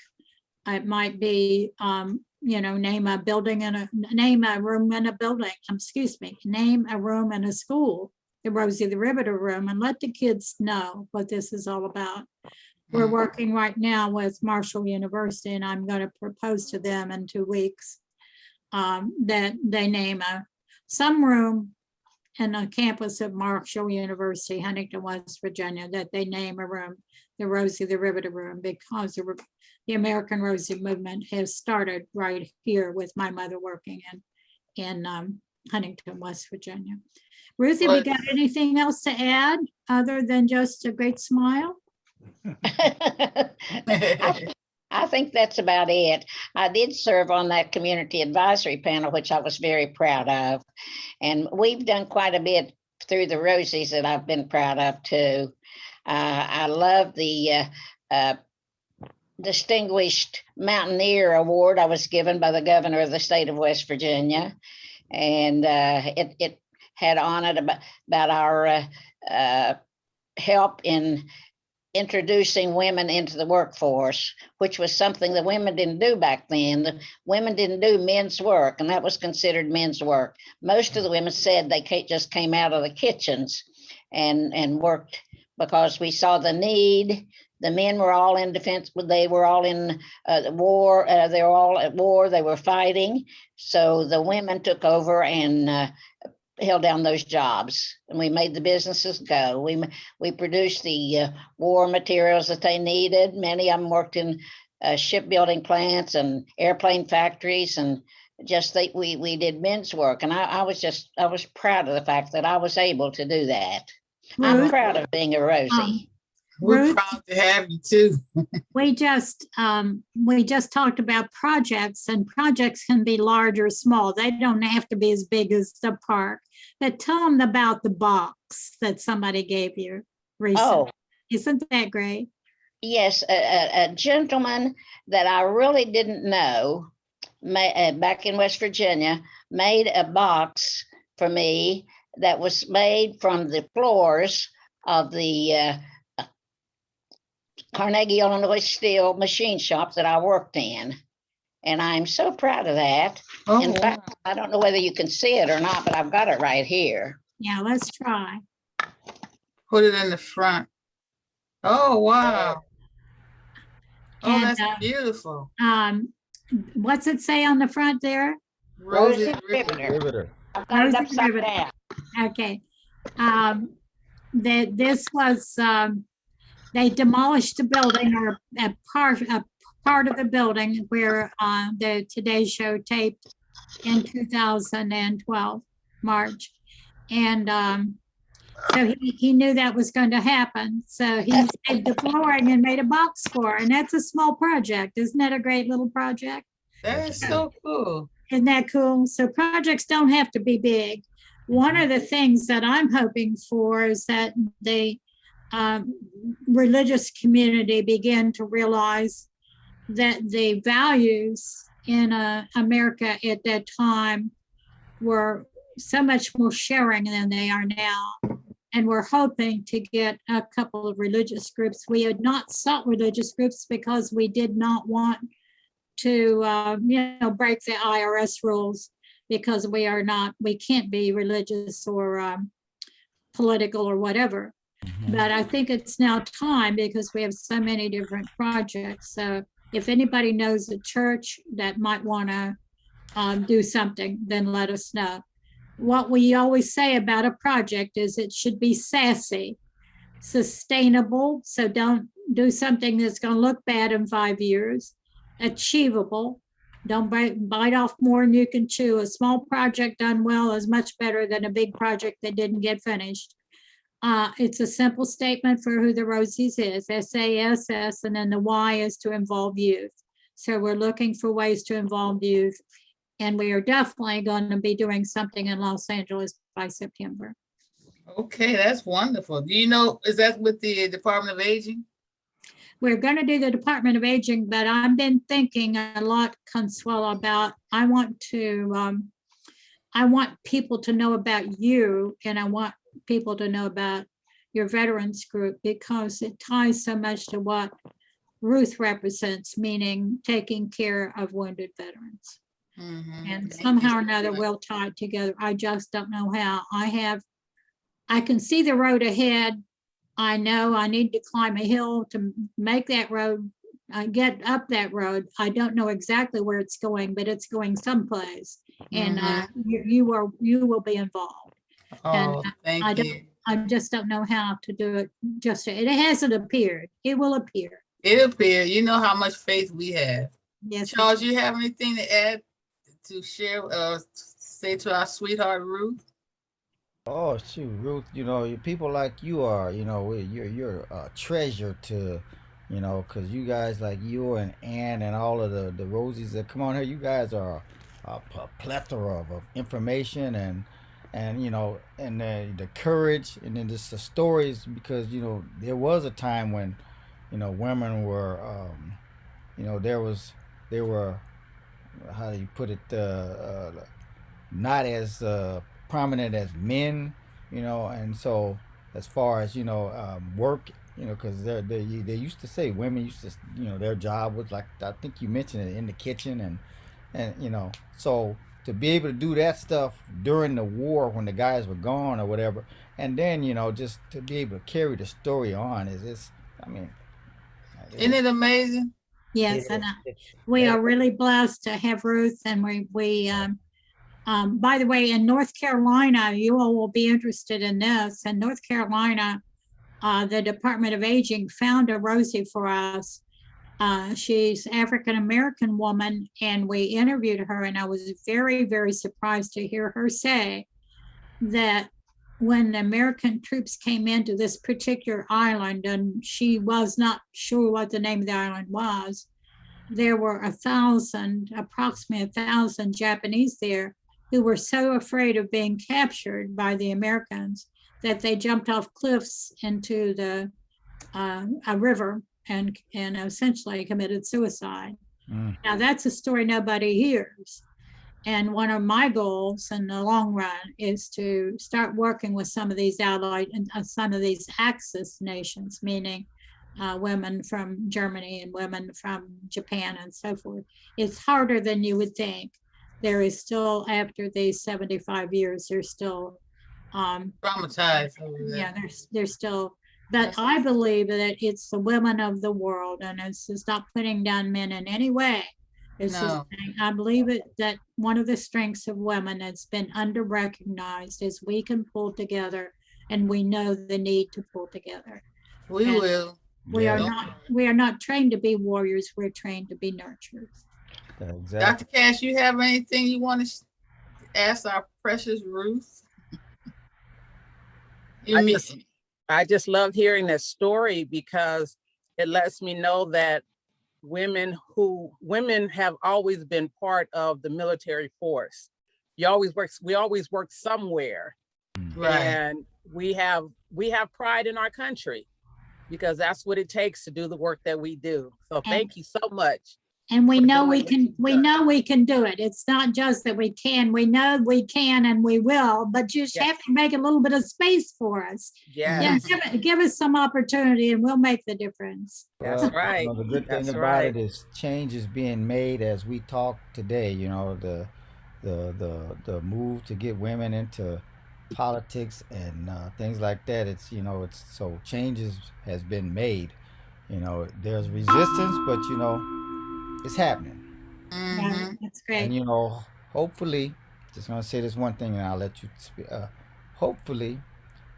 Speaker 7: It might be, name a building and name a room in a building. Name a room in a school, the Rosie the Riveter room, and let the kids know what this is all about. We're working right now with Marshall University, and I'm going to propose to them in 2 weeks that they name some room in a campus of Marshall University, Huntington, West Virginia, that they name a room the Rosie the Riveter room, because the American Rosie movement has started right here with my mother working in Huntington, West Virginia. Ruth, have you got anything else to add other than just a great smile?
Speaker 8: I think that's about it. I did serve on that community advisory panel, which I was very proud of. And we've done quite a bit through the Rosies that I've been proud of too. I love the Distinguished Mountaineer Award I was given by the governor of the state of West Virginia. And it had on it about our help in introducing women into the workforce, which was something the women didn't do back then. The women didn't do men's work, and that was considered men's work. Most of the women said they just came out of the kitchens and worked because we saw the need. The men were all in defense, they were all in the war. They were all at war, they were fighting. So the women took over and held down those jobs, and we made the businesses go. We produced the war materials that they needed. Many of them worked in shipbuilding plants and airplane factories, and we did men's work. And I was proud of the fact that I was able to do that. I'm proud of being a Rosie.
Speaker 2: We're
Speaker 7: Ruth,
Speaker 2: proud to have you too.
Speaker 7: we just talked about projects, and projects can be large or small. They don't have to be as big as the park. But tell them about the box that somebody gave you recently.
Speaker 8: Oh,
Speaker 7: Isn't that great?
Speaker 8: yes, a gentleman that I really didn't know back in West Virginia made a box for me that was made from the floors of the Carnegie, Illinois steel machine shop that I worked in. And I'm so proud of that.
Speaker 2: Oh,
Speaker 8: in fact, I don't know whether you can see it or not, but I've got it right here.
Speaker 7: Yeah, let's try.
Speaker 2: put it in the front. Oh, wow. Oh,
Speaker 7: And,
Speaker 2: that's beautiful.
Speaker 7: What's it say on the front there?
Speaker 8: Rosie
Speaker 2: Riveter.
Speaker 3: Riveter.
Speaker 8: I've got it
Speaker 7: Rosie
Speaker 8: upside
Speaker 7: Riveter.
Speaker 8: down.
Speaker 7: Okay. This was, they demolished the building, or a part of the building where the Today Show taped in 2012, March. And so he knew that was going to happen. So he saved the flooring and made a box for her. And that's a small project. Isn't that a great little project?
Speaker 2: That is so cool.
Speaker 7: Isn't that cool? So projects don't have to be big. One of the things that I'm hoping for is that the religious community begin to realize that the values in America at that time were so much more sharing than they are now. And we're hoping to get a couple of religious groups. We had not sought religious groups because we did not want to break the IRS rules, because we can't be religious or political or whatever. But I think it's now time because we have so many different projects. So if anybody knows a church that might want to do something, then let us know. What we always say about a project is it should be sassy, sustainable. So don't do something that's going to look bad in 5 years. Achievable. Don't bite off more than you can chew. A small project done well is much better than a big project that didn't get finished. It's a simple statement for who the Rosies is, SASS, and then the Y is to involve youth. So we're looking for ways to involve youth. And we are definitely going to be doing something in Los Angeles by September.
Speaker 2: Okay, that's wonderful. Do you know, is that with the Department of Aging?
Speaker 7: We're going to do the Department of Aging, but I've been thinking a lot, Consuelo, about I want people to know about you, and I want people to know about your veterans group because it ties so much to what Ruth represents, meaning taking care of wounded veterans. And somehow or another we'll tie it together. I just don't know how. I can see the road ahead. I know I need to climb a hill to make that road, get up that road. I don't know exactly where it's going, but it's going someplace. And you will be involved.
Speaker 2: Oh, thank you.
Speaker 7: I just don't know how to do it. It hasn't appeared. It will appear.
Speaker 2: It'll appear. You know how much faith we have.
Speaker 7: Yes.
Speaker 2: Charles, you have anything to add, to share, say to our sweetheart Ruth?
Speaker 3: Oh shoot, Ruth, people like you are, you're a treasure to, because you guys like you and Ann and all of the Rosies that come on here, you guys are a plethora of information and and the courage and then just the stories because there was a time when women were they were, how do you put it, not as prominent as men, and so as far as work, because they used to say women used to, their job was like, I think you mentioned it, in the kitchen, and so to be able to do that stuff during the war when the guys were gone or whatever, and then just to be able to carry the story on is
Speaker 2: isn't it amazing?
Speaker 7: Yes, and we are really blessed to have Ruth, and we by the way, in North Carolina, you all will be interested in this. In North Carolina, the Department of Aging found a Rosie for us. She's African-American woman, and we interviewed her, and I was very, very surprised to hear her say that when the American troops came into this particular island, and she was not sure what the name of the island was, there were approximately 1,000 Japanese there who were so afraid of being captured by the Americans that they jumped off cliffs into a river and essentially committed suicide. Now that's a story nobody hears. And one of my goals in the long run is to start working with some of these allied and some of these Axis nations, meaning women from Germany and women from Japan and so forth. It's harder than you would think. There is still, after these 75 years, there's still
Speaker 2: traumatized.
Speaker 7: Yeah, there's still, but I believe that it's the women of the world, and it's not putting down men in any way. It's just, I believe that one of the strengths of women that's been under-recognized is we can pull together, and we know the need to pull together.
Speaker 2: We will.
Speaker 7: We are not trained to be warriors. We're trained to be nurturers.
Speaker 3: Exactly.
Speaker 2: Dr. Cash, you have anything you want to ask our precious Ruth?
Speaker 6: I just love hearing that story because it lets me know that women have always been part of the military force. We always work somewhere.
Speaker 2: Right.
Speaker 6: And we have pride in our country because that's what it takes to do the work that we do. So thank you so much.
Speaker 7: And we know we can do it. It's not just that we know we can and we will, but you just have to make a little bit of space for us.
Speaker 6: Yes.
Speaker 7: Yeah, give us some opportunity and we'll make the difference.
Speaker 6: That's right.
Speaker 3: The good thing about it is change is being made as we talk today. The move to get women into politics and things like that. It's it's so changes has been made. There's resistance, but it's happening.
Speaker 7: Yeah,
Speaker 2: Mm-hmm.
Speaker 7: that's
Speaker 3: And
Speaker 7: great.
Speaker 3: hopefully, just gonna say this one thing, and I'll let you speak. Hopefully,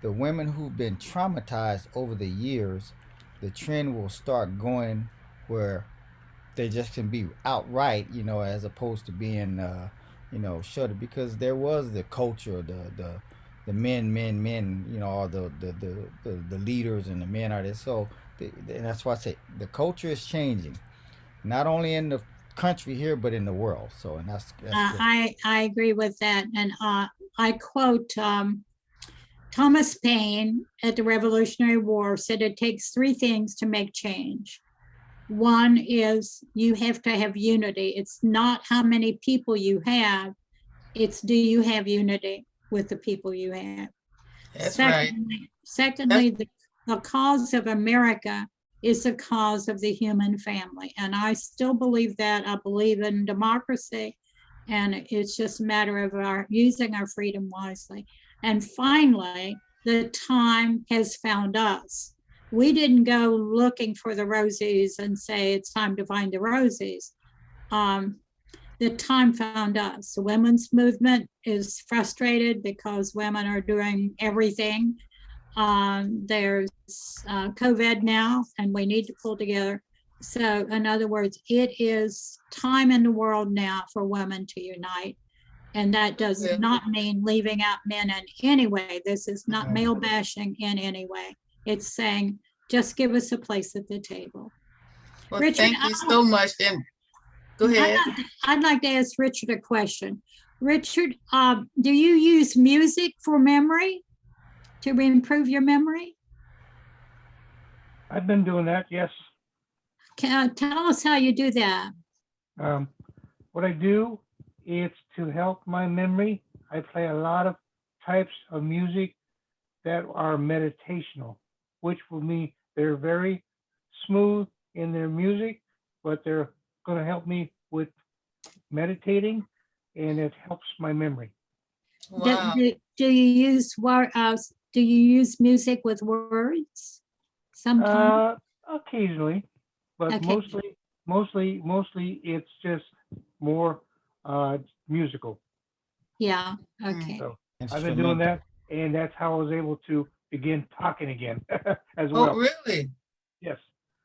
Speaker 3: the women who've been traumatized over the years, the trend will start going where they just can be outright, as opposed to being, shuttered. Because there was the culture, the men, all the leaders and the men are there. So, and that's why I say the culture is changing, not only in the country here, but in the world. So, and that's good.
Speaker 7: I agree with that. And I quote Thomas Paine at the Revolutionary War said it takes three things to make change. One is you have to have unity. It's not how many people you have, it's do you have unity with the people you have.
Speaker 2: That's right.
Speaker 7: Secondly, the cause of America is the cause of the human family. And I still believe that. I believe in democracy. And it's just a matter of our using our freedom wisely. And finally, the time has found us. We didn't go looking for the rosies and say it's time to find the rosies. The time found us. The women's movement is frustrated because women are doing everything. There's COVID now, and we need to pull together. So in other words, it is time in the world now for women to unite. And that does not mean leaving out men in any way. This is not male bashing in any way. It's saying, just give us a place at the table.
Speaker 2: Well,
Speaker 7: Richard,
Speaker 2: thank you so much. And go ahead.
Speaker 7: I'd like to ask Richard a question. Richard, do you use music for memory to improve your memory?
Speaker 5: I've been doing that, yes.
Speaker 7: Tell us how you do that.
Speaker 5: What I do is to help my memory. I play a lot of types of music that are meditational, which will mean they're very smooth in their music, but they're going to help me with meditating, and it helps my memory.
Speaker 2: Wow.
Speaker 7: Do you use music with words? Sometimes.
Speaker 5: Occasionally, but
Speaker 7: Okay.
Speaker 5: mostly it's just more musical.
Speaker 7: Yeah. Okay.
Speaker 5: So I've been doing that, and that's how I was able to begin talking again as well.
Speaker 2: Oh, really?
Speaker 5: Yes.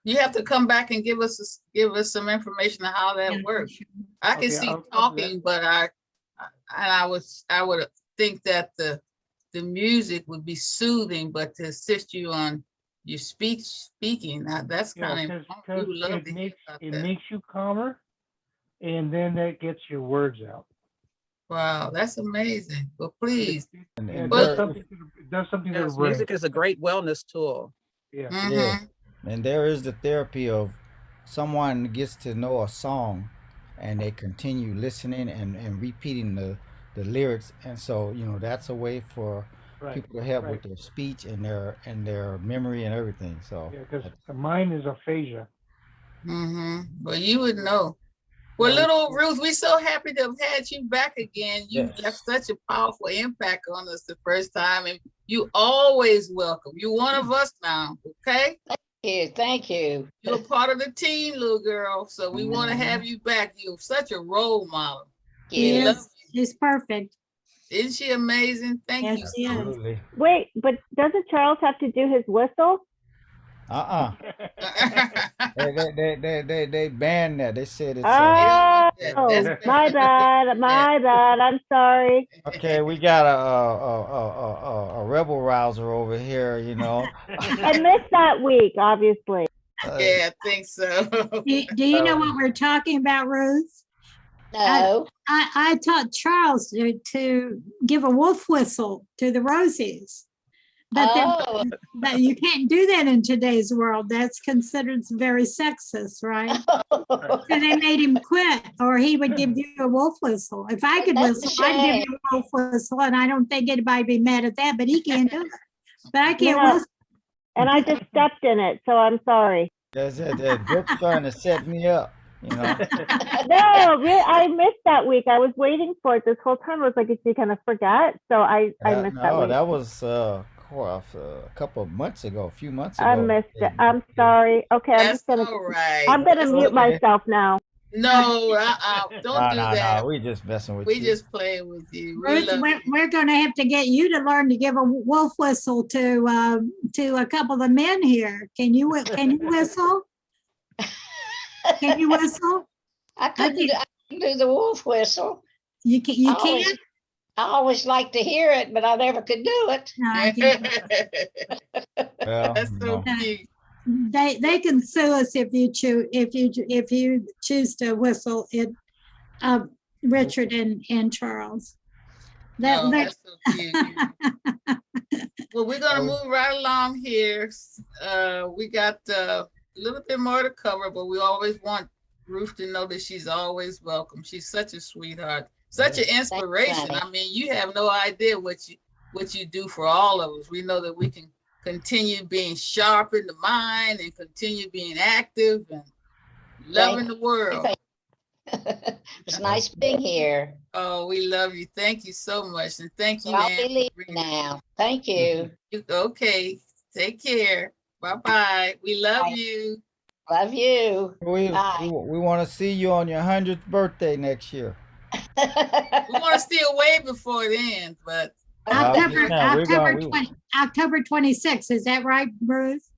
Speaker 2: You have to come back and give us some information on how that works. I can see talking, but I would think that the music would be soothing, but to assist you on your speaking, that's kind of
Speaker 5: it makes you calmer, and then that gets your words out.
Speaker 2: Wow, that's amazing. Well, please.
Speaker 5: It does something to the brain.
Speaker 6: Music is a great wellness tool.
Speaker 5: Yeah.
Speaker 3: Yeah. And there is the therapy of someone gets to know a song and they continue listening and repeating the lyrics. And so, that's a way for people to help with their speech and their memory and everything. So
Speaker 5: yeah, because the mind is aphasia.
Speaker 2: Well, you would know. Well, little Ruth, we're so happy to have had you back again. You left such a powerful impact on us the first time, and you always welcome. You're one of us now, okay?
Speaker 8: Thank you.
Speaker 2: You're a part of the team, little girl. So we want to have you back. You're such a role model.
Speaker 7: Yes, she's perfect.
Speaker 2: Isn't she amazing? Thank you.
Speaker 3: Absolutely.
Speaker 9: Wait, but doesn't Charles have to do his whistle?
Speaker 3: They banned that. They said it's.
Speaker 9: Oh, my bad. I'm sorry.
Speaker 3: Okay, we got a rebel rouser over here.
Speaker 9: I missed that week, obviously.
Speaker 2: Yeah, I think so.
Speaker 7: Do you know what we're talking about, Ruth?
Speaker 8: No.
Speaker 7: I taught Charles to give a wolf whistle to the rosies. But you can't do that in today's world. That's considered very sexist, right? So they made him quit, or he would give you a wolf whistle. If I could whistle, I'd give you a wolf whistle, and I don't think anybody'd be mad at that, but he can't do it. But I can't whistle.
Speaker 9: And I just stepped in it, so I'm sorry.
Speaker 3: That's it. Brooke's trying to set me up. You know.
Speaker 9: No, really, I missed that week. I was waiting for it this whole time. I was like, is she gonna forget? So I missed that
Speaker 3: No,
Speaker 9: week.
Speaker 3: that was a couple of months ago, a few months
Speaker 9: I
Speaker 3: ago.
Speaker 9: missed it. I'm sorry. Okay,
Speaker 2: That's all right.
Speaker 9: I'm gonna
Speaker 2: That's
Speaker 9: mute
Speaker 2: okay.
Speaker 9: myself now.
Speaker 2: No, don't
Speaker 3: No,
Speaker 2: do
Speaker 3: no,
Speaker 2: that.
Speaker 3: no. We just messing with
Speaker 2: We
Speaker 3: you.
Speaker 2: just playing with you. We
Speaker 7: Ruth,
Speaker 2: love you.
Speaker 7: we're going to have to get you to learn to give a wolf whistle to a couple of the men here. Can you whistle? Can you whistle?
Speaker 8: I couldn't do the wolf whistle.
Speaker 7: You can. You
Speaker 8: I always,
Speaker 7: can't.
Speaker 8: I always like to hear it, but I never could do it.
Speaker 7: No, I can't.
Speaker 3: Well,
Speaker 2: That's
Speaker 3: you
Speaker 2: so
Speaker 3: know.
Speaker 2: cute.
Speaker 7: They can sue us if you choose to whistle it. Richard and Charles.
Speaker 2: No, that's so cute. Well, we're gonna
Speaker 3: Oh.
Speaker 2: move right along here. We got a little bit more to cover, but we always want Ruth to know that she's always welcome. She's such a sweetheart, such an inspiration.
Speaker 8: Honey.
Speaker 2: I mean, you have no idea what you do for all of us. We know that we can continue being sharp in the mind and continue being active and loving the world.
Speaker 8: It's nice being here.
Speaker 2: Oh, we love you. Thank you so much. And thank
Speaker 8: So
Speaker 2: you,
Speaker 8: I'll
Speaker 2: Ann.
Speaker 8: be leaving now. Thank you.
Speaker 2: Okay. Take care. Bye-bye. We love
Speaker 8: Bye.
Speaker 2: you.
Speaker 8: Love you.
Speaker 3: We
Speaker 8: Bye.
Speaker 3: want to see you on your 100th birthday next year.
Speaker 2: We want to stay away before then, but
Speaker 7: October 26th. Is that right, Bruce?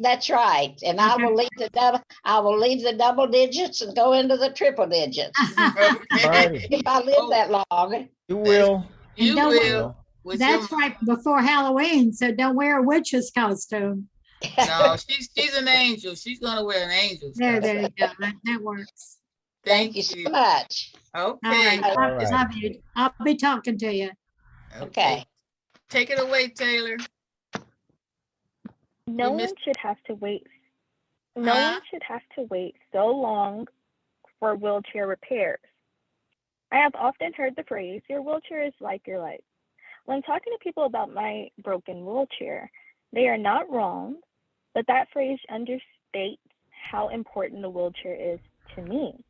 Speaker 8: That's right. And I will leave the double digits and go into the triple digits.
Speaker 2: okay.
Speaker 8: If I live that long.
Speaker 3: You will.
Speaker 2: You
Speaker 7: don't
Speaker 2: will.
Speaker 7: That's right before Halloween, so don't wear a witch's costume.
Speaker 2: No, she's an angel. She's gonna wear an angel's
Speaker 7: There
Speaker 2: costume.
Speaker 7: you go. That works.
Speaker 8: Thank you so much.
Speaker 2: Okay.
Speaker 7: All right. Love you. I'll be talking to you.
Speaker 8: Okay.
Speaker 2: Take it away, Taylor.
Speaker 4: No one should have to wait. No one should have to wait so long for wheelchair repairs. I have often heard the phrase, your wheelchair is like your life. When talking to people about my broken wheelchair, they are not wrong, but that phrase understates how important the wheelchair is to me.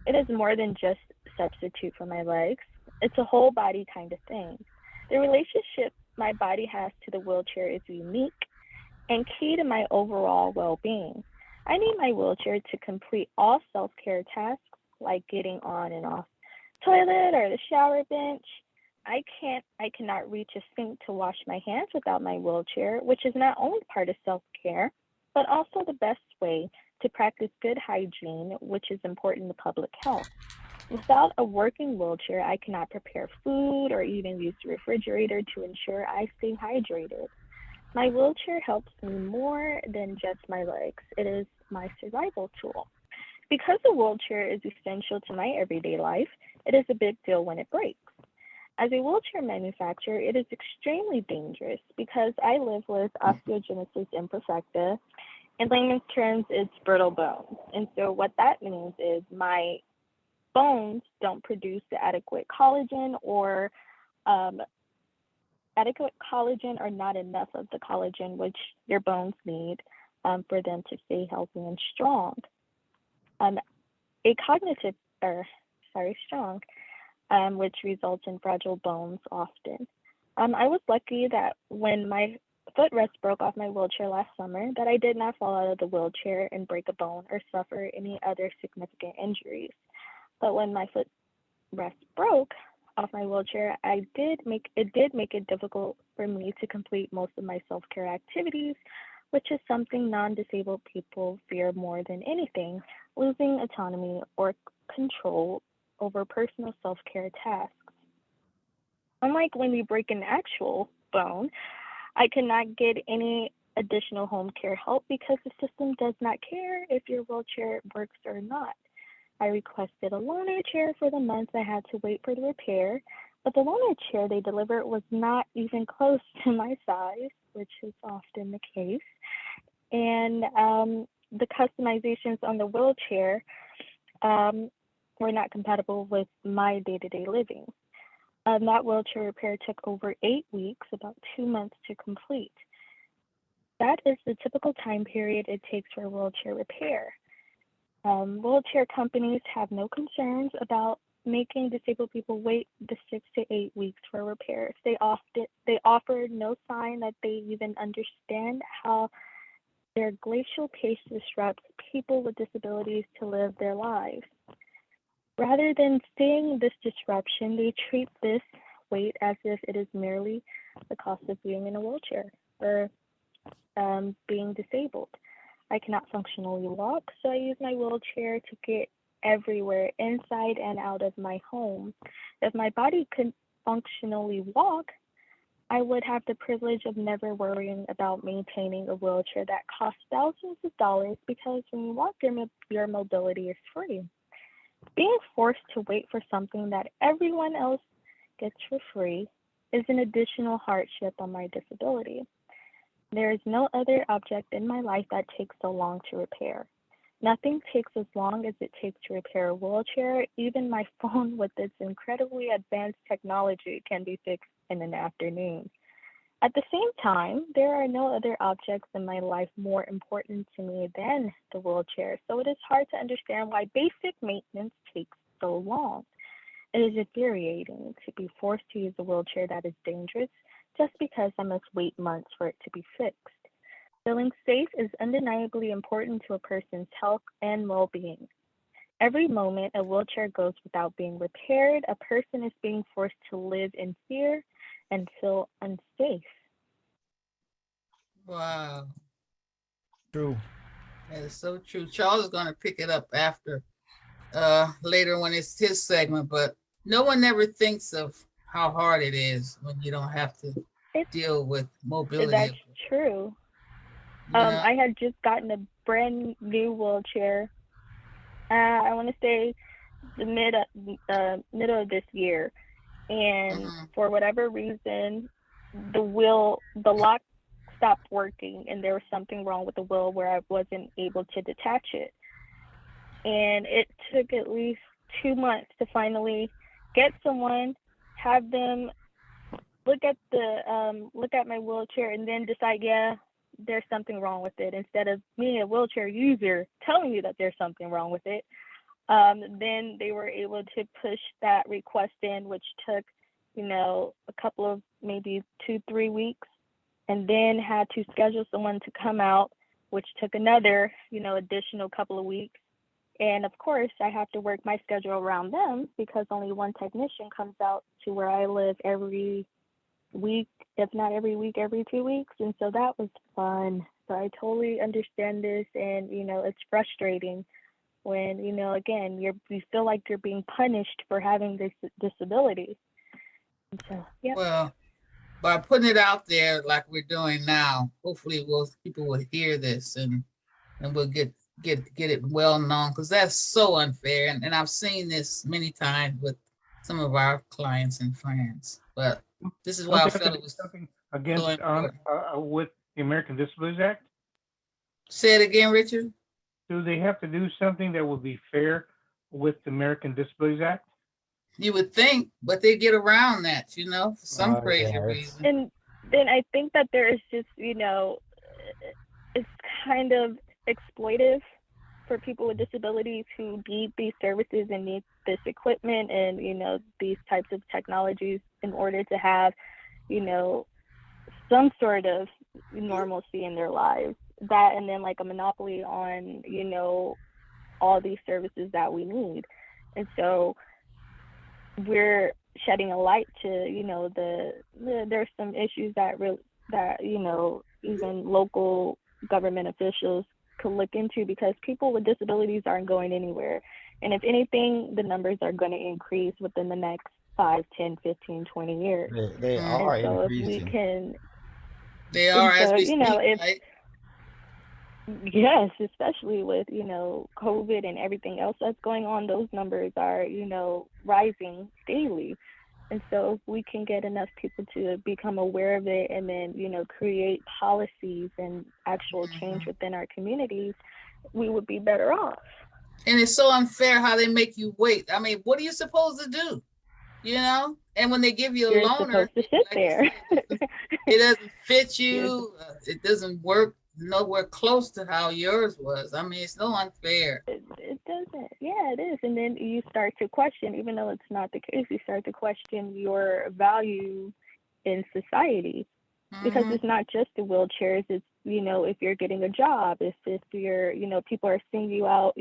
Speaker 4: It is more than just a substitute for my legs. It's a whole body kind of thing. The relationship my body has to the wheelchair is unique and key to my overall well-being. I need my wheelchair to complete all self-care tasks like getting on and off toilet or the shower bench. I cannot reach a sink to wash my hands without my wheelchair, which is not only part of self-care, but also the best way to practice good hygiene, which is important to public health. Without a working wheelchair, I cannot prepare food or even use the refrigerator to ensure I stay hydrated. My wheelchair helps me more than just my legs. It is my survival tool. Because the wheelchair is essential to my everyday life, it is a big deal when it breaks. As a wheelchair manufacturer, it is extremely dangerous because I live with osteogenesis imperfecta. In layman's terms, it's brittle bones. And so what that means is my bones don't produce the adequate collagen or not enough of the collagen which your bones need for them to stay healthy and strong. Strong, which results in fragile bones often. I was lucky that when my footrest broke off my wheelchair last summer, that I did not fall out of the wheelchair and break a bone or suffer any other significant injuries. But when my footrest broke off my wheelchair, it did make it difficult for me to complete most of my self-care activities, which is something non-disabled people fear more than anything, losing autonomy or control over personal self-care tasks. Unlike when we break an actual bone, I cannot get any additional home care help because the system does not care if your wheelchair works or not. I requested a loaner chair for the month I had to wait for the repair, but the loaner chair they delivered was not even close to my size, which is often the case. And the customizations on the wheelchair were not compatible with my day-to-day living. That wheelchair repair took over 8 weeks, about 2 months to complete. That is the typical time period it takes for a wheelchair repair. Wheelchair companies have no concerns about making disabled people wait the 6 to 8 weeks for repairs. They offer no sign that they even understand how their glacial pace disrupts people with disabilities to live their lives. Rather than seeing this disruption, they treat this wait as if it is merely the cost of being in a wheelchair or being disabled. I cannot functionally walk, so I use my wheelchair to get everywhere, inside and out of my home. If my body could functionally walk, I would have the privilege of never worrying about maintaining a wheelchair that costs thousands of dollars, because when you walk, your mobility is free. Being forced to wait for something that everyone else gets for free is an additional hardship on my disability. There is no other object in my life that takes so long to repair. Nothing takes as long as it takes to repair a wheelchair. Even my phone, with its incredibly advanced technology, can be fixed in an afternoon. At the same time, there are no other objects in my life more important to me than the wheelchair, so it is hard to understand why basic maintenance takes so long. It is infuriating to be forced to use a wheelchair that is dangerous just because I must wait months for it to be fixed. Feeling safe is undeniably important to a person's health and well-being. Every moment a wheelchair goes without being repaired, a person is being forced to live in fear and feel unsafe.
Speaker 2: Wow.
Speaker 3: True.
Speaker 2: That is so true. Charles is going to pick it up after later when it's his segment, but no one ever thinks of how hard it is when you don't have to deal with mobility.
Speaker 4: That's true.
Speaker 2: Yeah.
Speaker 4: I had just gotten a brand new wheelchair. I want to say the middle of this year, and for whatever reason, the lock stopped working, and there was something wrong with the wheel where I wasn't able to detach it. And it took at least 2 months to finally get someone, have them look at my wheelchair, and then decide, yeah, there's something wrong with it, instead of me, a wheelchair user, telling you that there's something wrong with it. Then they were able to push that request in, which took, a couple of maybe 2-3 weeks, and then had to schedule someone to come out, which took another, additional couple of weeks. And of course, I have to work my schedule around them, because only one technician comes out to where I live every week, if not every week, every 2 weeks. And so that was fun. So I totally understand this. And, it's frustrating when, again, you feel like you're being punished for having this disability. And so, yeah.
Speaker 2: Well, by putting it out there like we're doing now, hopefully people will hear this and we'll get it well known, because that's so unfair. And I've seen this many times with some of our clients and friends. But this is why I felt it was
Speaker 5: something against
Speaker 2: so important.
Speaker 5: with the American Disabilities Act.
Speaker 2: Say it again, Richard.
Speaker 5: Do they have to do something that would be fair with the American Disabilities Act?
Speaker 2: You would think, but they get around that, for some crazy reason.
Speaker 4: And then I think that there is just, it's kind of exploitive for people with disabilities who need these services and need this equipment and, these types of technologies in order to have, some sort of normalcy in their lives. That, and then like a monopoly on, all these services that we need. And so we're shedding a light to, there's some issues that even local government officials could look into, because people with disabilities aren't going anywhere. And if anything, the numbers are going to increase within the next 5, 10, 15, 20 years.
Speaker 3: They are
Speaker 4: so
Speaker 3: increasing.
Speaker 4: If we can,
Speaker 2: they are, as
Speaker 4: so,
Speaker 2: we speak, right?
Speaker 4: Yes, especially with, COVID and everything else that's going on, those numbers are, rising daily. And so if we can get enough people to become aware of it, and then, create policies and actual change within our communities, we would be better off.
Speaker 2: And it's so unfair how they make you wait. I mean, what are you supposed to do? And when they give you a
Speaker 4: You're
Speaker 2: loaner,
Speaker 4: supposed to sit there.
Speaker 2: It doesn't fit you. It doesn't work nowhere close to how yours was. I mean, it's so unfair.
Speaker 4: It's doesn't. Yeah, it is. And then you start to question, even though it's not the case, you start to question your value in society. Because it's not just the wheelchairs, it's, if you're getting a job, it's if you're, people are seeing you out,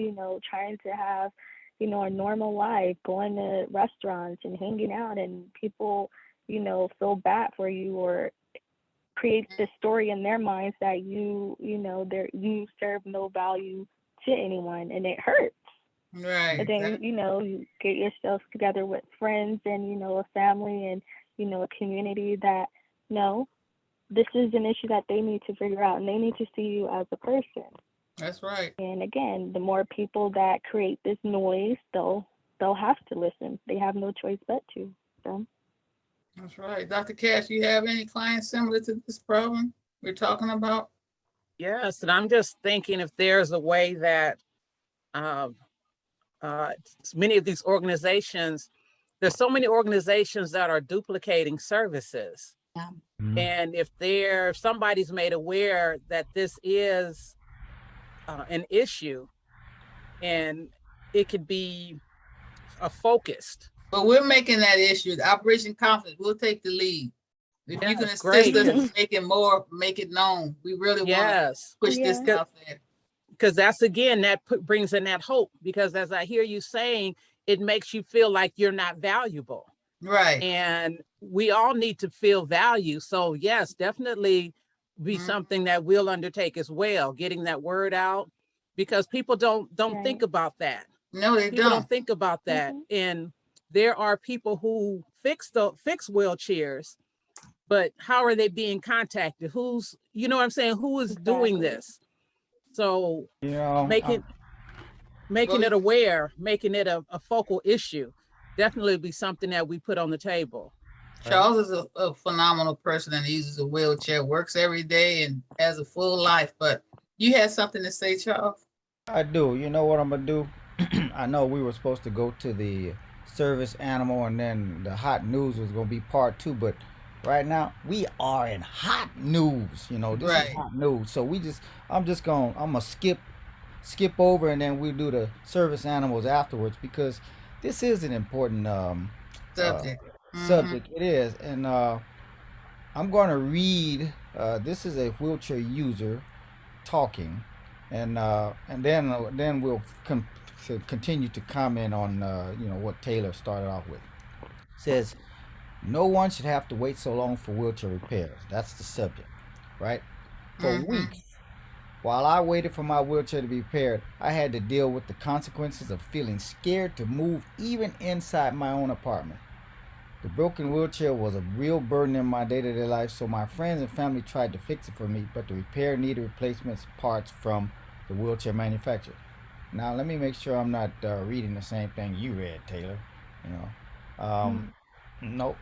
Speaker 4: trying to have, a normal life, going to restaurants and hanging out, and people, feel bad for you or create this story in their minds that you serve no value to anyone, and it hurts.
Speaker 2: Right.
Speaker 4: But then, you get yourself together with friends and, a family and, a community that, no, this is an issue that they need to figure out, and they need to see you as a person.
Speaker 2: That's right.
Speaker 4: And again, the more people that create this noise, they'll have to listen. They have no choice but to. So.
Speaker 2: That's right. Dr. Cash, you have any clients similar to this problem we're talking about?
Speaker 6: Yes, and I'm just thinking if there's a way that many of these organizations, there's so many organizations that are duplicating services.
Speaker 7: Yeah.
Speaker 6: And if somebody's made aware that this is an issue, and it could be focused.
Speaker 2: But we're making that issue, the Operation Conflict, we'll take the lead. If you can assist
Speaker 6: great.
Speaker 2: us in making more, make it known. We really want to push this out there.
Speaker 6: Because that's, again, that brings in that hope. Because as I hear you saying, it makes you feel like you're not valuable.
Speaker 2: Right.
Speaker 6: And we all need to feel value. So yes, definitely be something that we'll undertake as well, getting that word out, because people don't think about that.
Speaker 2: No, they
Speaker 6: people don't think about that. And there are people who fix wheelchairs, but how are they being contacted? Who's, you know what I'm saying? Who is doing this? So making it aware, making it a focal issue, definitely be something that we put on the table.
Speaker 2: Charles is a phenomenal person, and he uses a wheelchair, works every day and has a full life. But you had something to say, Charles?
Speaker 3: I do. You know what I'm gonna do? I know we were supposed to go to the service animal, and then the hot news was gonna be part 2, but right now we are in hot news. This is hot news. So I'm gonna skip over, and then we'll do the service animals afterwards, because this is an important
Speaker 2: subject.
Speaker 3: Subject. It is. And I'm going to read, this is a wheelchair user talking, and then we'll continue to comment on what Taylor started off with. It says, no one should have to wait so long for wheelchair repairs. That's the subject, right? For weeks, while I waited for my wheelchair to be repaired, I had to deal with the consequences of feeling scared to move even inside my own apartment. The broken wheelchair was a real burden in my day-to-day life, so my friends and family tried to fix it for me, but the repair needed replacement parts from the wheelchair manufacturer. Now, let me make sure I'm not reading the same thing you read, Taylor. Nope.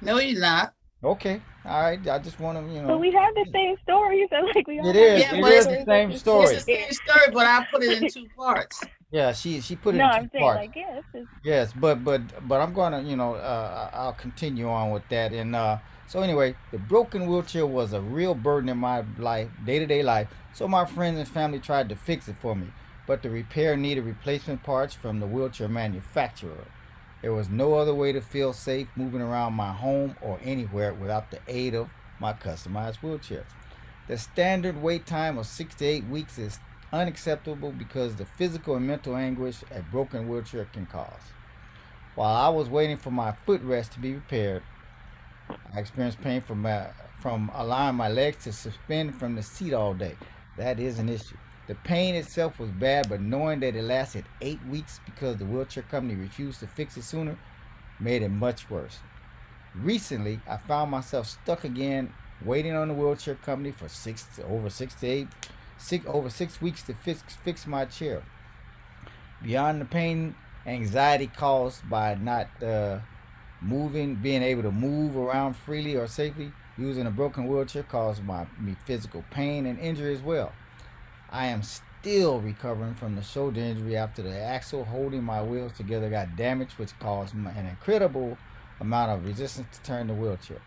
Speaker 2: No, you're not.
Speaker 3: Okay. All right. I just want to,
Speaker 4: But we have the same story, so like we all
Speaker 3: It is.
Speaker 2: Yeah,
Speaker 3: It
Speaker 2: but
Speaker 3: is the same story.
Speaker 2: It's the same story, but I put it in 2 parts.
Speaker 3: Yeah, she put it
Speaker 4: No,
Speaker 3: in
Speaker 4: I'm
Speaker 3: 2
Speaker 4: saying
Speaker 3: parts.
Speaker 4: like yes.
Speaker 3: Yes, but I'm gonna, I'll continue on with that. And so anyway, the broken wheelchair was a real burden in my life, day-to-day life. So my friends and family tried to fix it for me, but the repair needed replacement parts from the wheelchair manufacturer. There was no other way to feel safe moving around my home or anywhere without the aid of my customized wheelchair. The standard wait time of 6 to 8 weeks is unacceptable because the physical and mental anguish a broken wheelchair can cause. While I was waiting for my footrest to be repaired, I experienced pain from allowing my legs to suspend from the seat all day. That is an issue. The pain itself was bad, but knowing that it lasted 8 weeks because the wheelchair company refused to fix it sooner made it much worse. Recently, I found myself stuck again, waiting on the wheelchair company for over 6 weeks to fix my chair. Beyond the pain, anxiety caused by not being able to move around freely or safely, using a broken wheelchair caused me physical pain and injury as well. I am still recovering from the shoulder injury after the axle holding my wheels together got damaged, which caused an incredible amount of resistance to turn the wheelchair.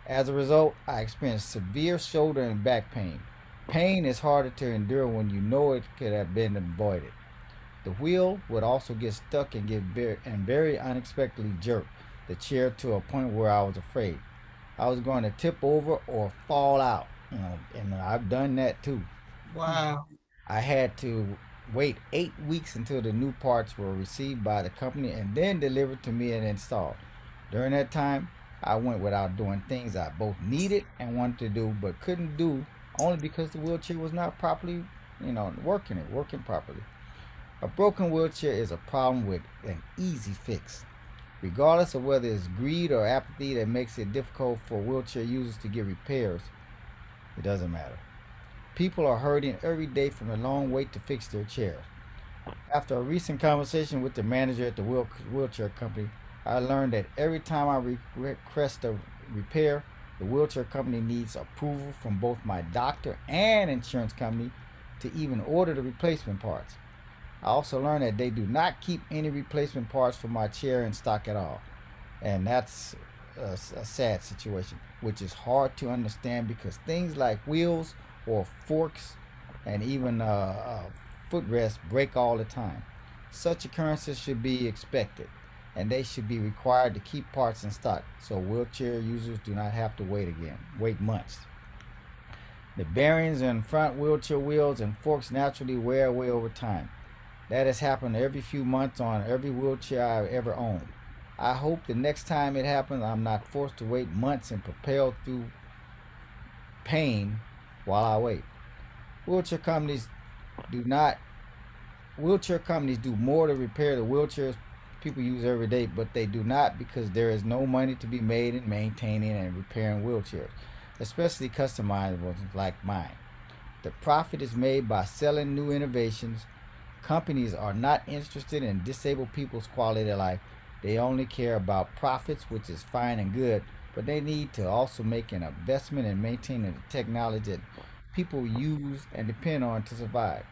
Speaker 3: As a result, I experienced severe shoulder and back pain. Pain is harder to endure when you know it could have been avoided. The wheel would also get stuck and get very unexpectedly jerk the chair to a point where I was afraid I was going to tip over or fall out. And I've done that too.
Speaker 2: Wow.
Speaker 3: I had to wait 8 weeks until the new parts were received by the company and then delivered to me and installed. During that time, I went without doing things I both needed and wanted to do, but couldn't do only because the wheelchair was not properly, working properly. A broken wheelchair is a problem with an easy fix. Regardless of whether it's greed or apathy that makes it difficult for wheelchair users to get repairs, it doesn't matter. People are hurting every day from a long wait to fix their chairs. After a recent conversation with the manager at the wheelchair company, I learned that every time I request a repair, the wheelchair company needs approval from both my doctor and insurance company to even order the replacement parts. I also learned that they do not keep any replacement parts for my chair in stock at all. And that's a sad situation, which is hard to understand because things like wheels or forks and even footrests break all the time. Such occurrences should be expected, and they should be required to keep parts in stock so wheelchair users do not have to wait months. The bearings in front wheelchair wheels and forks naturally wear away over time. That has happened every few months on every wheelchair I've ever owned. I hope the next time it happens, I'm not forced to wait months and propelled through pain while I wait. Wheelchair companies do more to repair the wheelchairs people use every day, but they do not because there is no money to be made in maintaining and repairing wheelchairs, especially customized ones like mine. The profit is made by selling new innovations. Companies are not interested in disabled people's quality of life. They only care about profits, which is fine and good, but they need to also make an investment in maintaining the technology that people use and depend on to survive.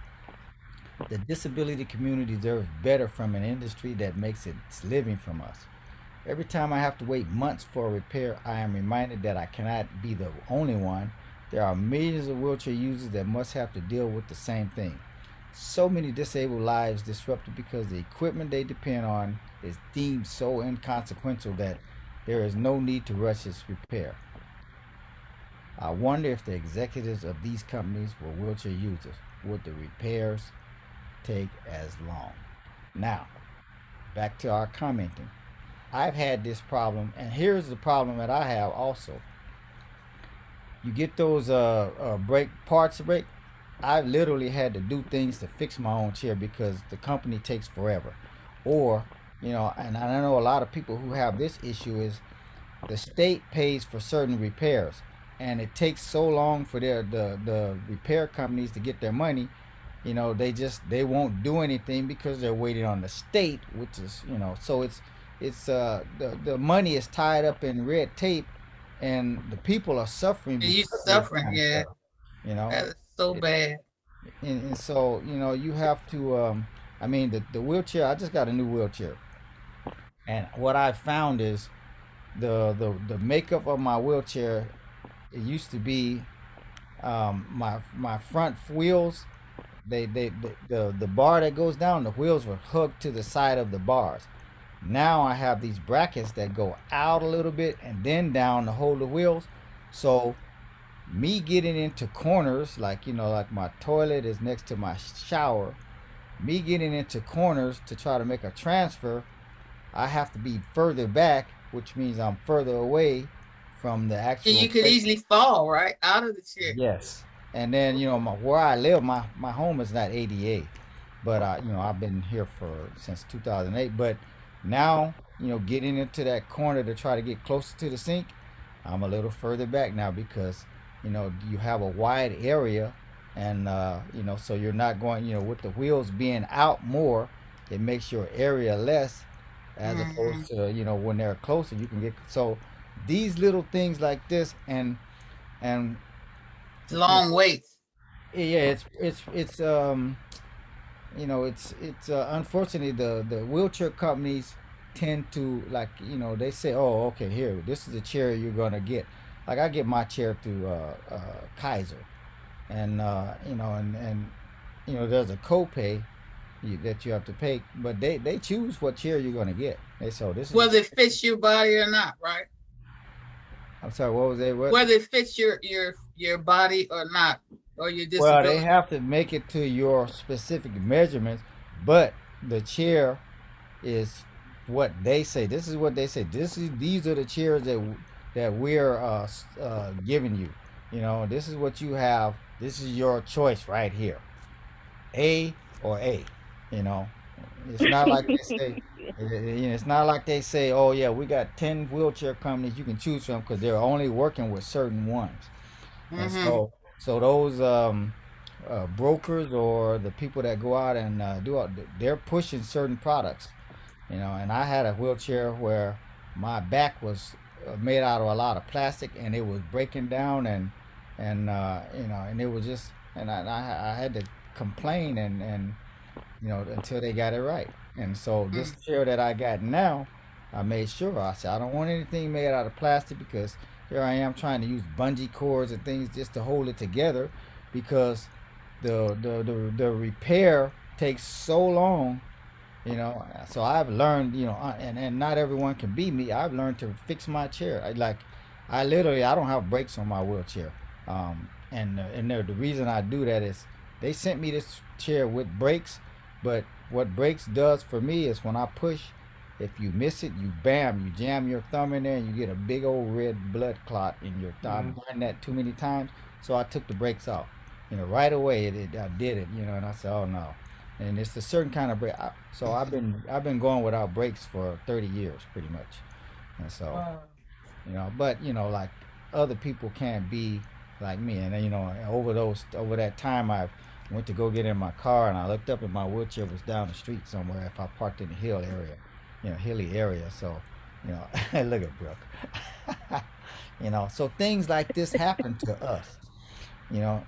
Speaker 3: The disability community deserves better from an industry that makes its living from us. Every time I have to wait months for a repair, I am reminded that I cannot be the only one. There are millions of wheelchair users that must have to deal with the same thing. So many disabled lives disrupted because the equipment they depend on is deemed so inconsequential that there is no need to rush its repair. I wonder if the executives of these companies were wheelchair users. Would the repairs take as long? Now, back to our commenting. I've had this problem, and here's the problem that I have also. You get those parts to break. I literally had to do things to fix my own chair because the company takes forever. Or, and I know a lot of people who have this issue is the state pays for certain repairs, and it takes so long for the repair companies to get their money. They won't do anything because they're waiting on the state, which is so it's the money is tied up in red tape, and the people are suffering.
Speaker 2: And you're suffering, yeah. That is so bad.
Speaker 3: And so you have to the wheelchair. I just got a new wheelchair, and what I found is the makeup of my wheelchair. It used to be my front wheels. The bar that goes down, the wheels were hooked to the side of the bars. Now I have these brackets that go out a little bit and then down to hold the wheels. So me getting into corners, like my toilet is next to my shower, me getting into corners to try to make a transfer, I have to be further back, which means I'm further away from the actual.
Speaker 2: And you could easily fall right out of the chair.
Speaker 3: Yes. And then where I live, my home is not ADA, but I've been here since 2008. But now getting into that corner to try to get closer to the sink, I'm a little further back now because you have a wide area, and so you're not going with the wheels being out more, it makes your area less as opposed to when they're closer you can get. So these little things like this and
Speaker 2: long waits.
Speaker 3: Yeah, it's unfortunately the wheelchair companies tend to they say, oh, okay, here, this is the chair you're gonna get. Like I get my chair through Kaiser, and there's a copay, that you have to pay, but they choose what chair you're gonna get. They so this is.
Speaker 2: Whether it fits your body or not, right?
Speaker 3: I'm sorry, what was that? What?
Speaker 2: Whether it fits your body or not, or your
Speaker 3: Well, they
Speaker 2: disability.
Speaker 3: have to make it to your specific measurements, but the chair is what they say. This is what they say. These are the chairs that we're giving you. You know, this is what you have. This is your choice right here. A or A. You know, it's not like they say. It's not like they say, "Oh yeah, we got 10 wheelchair companies you can choose from," because they're only working with certain ones. And
Speaker 2: Mm-hmm.
Speaker 3: so those brokers or the people that go out and they're pushing certain products. You know, and I had a wheelchair where my back was made out of a lot of plastic, and it was breaking down, and you know, and it was just, and I had to complain and you know, until they got it right. And so this chair that I got now, I made sure, I said I don't want anything made out of plastic, because here I am trying to use bungee cords and things just to hold it together, because the repair takes so long, you know. So I've learned, you know, and not everyone can be me. I've learned to fix my chair. I literally, I don't have brakes on my wheelchair. The reason I do that is they sent me this chair with brakes, but what brakes does for me is when I push, if you miss it, you bam, you jam your thumb in there and you get a big old red blood clot in your thumb. I've done that too many times, so I took the brakes off. You know, right away I did it. You know, and I said, oh no. And it's a certain kind of brake. So I've been going without brakes for 30 years, pretty much. And so, you know, but you know, like other people can't be like me. And you know, over that time, I went to go get in my car, and I looked up, and my wheelchair was down the street somewhere. If I parked in the hill area, you know, hilly area. So, you know, look at Brooke. You know, so things like this happen to us. You know,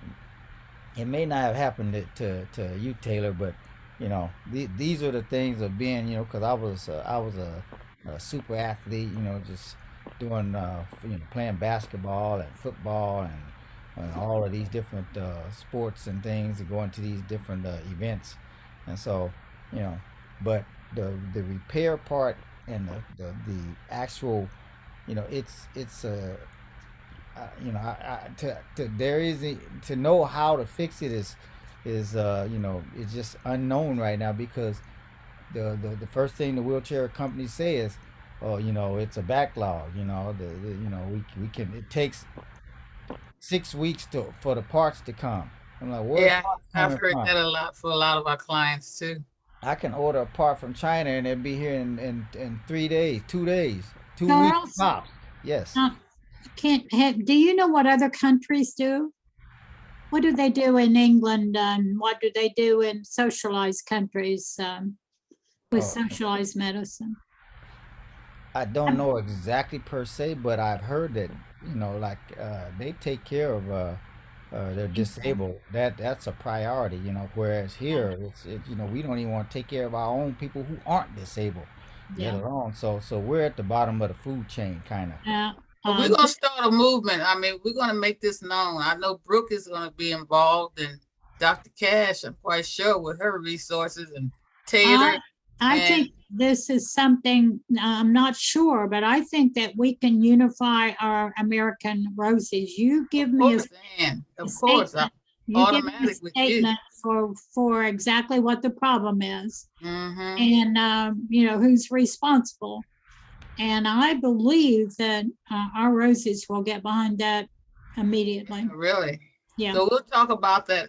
Speaker 3: it may not have happened to you, Taylor, but you know, these are the things of being, you know, because I was a super athlete, you know, just doing you know, playing basketball and football and all of these different sports and things, and going to these different events, and so, you know, but the repair part and the actual, you know, it's you know, there is to know how to fix it is you know, it's just unknown right now, because the first thing the wheelchair companies say is, oh, you know, it's a backlog. You know, you know, we can, it takes 6 weeks for the parts to come. I'm like, where are
Speaker 2: Yeah,
Speaker 3: parts
Speaker 2: I've
Speaker 3: coming
Speaker 2: heard
Speaker 3: from?
Speaker 2: that a lot for a lot of our clients too.
Speaker 3: I can order a part from China and it'll be here in 3 days, 2 days, 2 weeks
Speaker 7: Charles,
Speaker 3: tops. Yes.
Speaker 7: uh, do you know what other countries do? What do they do in England and what do they do in socialized countries with
Speaker 3: Oh,
Speaker 7: socialized medicine?
Speaker 3: I don't know exactly per se, but I've heard that, you know, like they take care of they're disabled. That's a priority, you know. Whereas here, you know, we don't even want to take care of our own people who aren't disabled, let
Speaker 7: Yeah.
Speaker 3: alone. So we're at the bottom of the food chain, kind of.
Speaker 7: Yeah.
Speaker 2: But we're gonna start a movement. I mean, we're gonna make this known. I know Brooke is gonna be involved, and Dr. Cash, I'm quite sure, with her resources, and Taylor.
Speaker 7: I think this is something, I'm not sure, but I think that we can unify our American Rosies. You give me a
Speaker 2: Of course,
Speaker 7: statement. You give me a
Speaker 2: automatic with you.
Speaker 7: statement for exactly what the problem is
Speaker 2: Mm-hmm.
Speaker 7: and, you know, who's responsible. And I believe that our Rosies will get behind that immediately.
Speaker 2: Really?
Speaker 7: Yeah.
Speaker 2: So we'll talk about that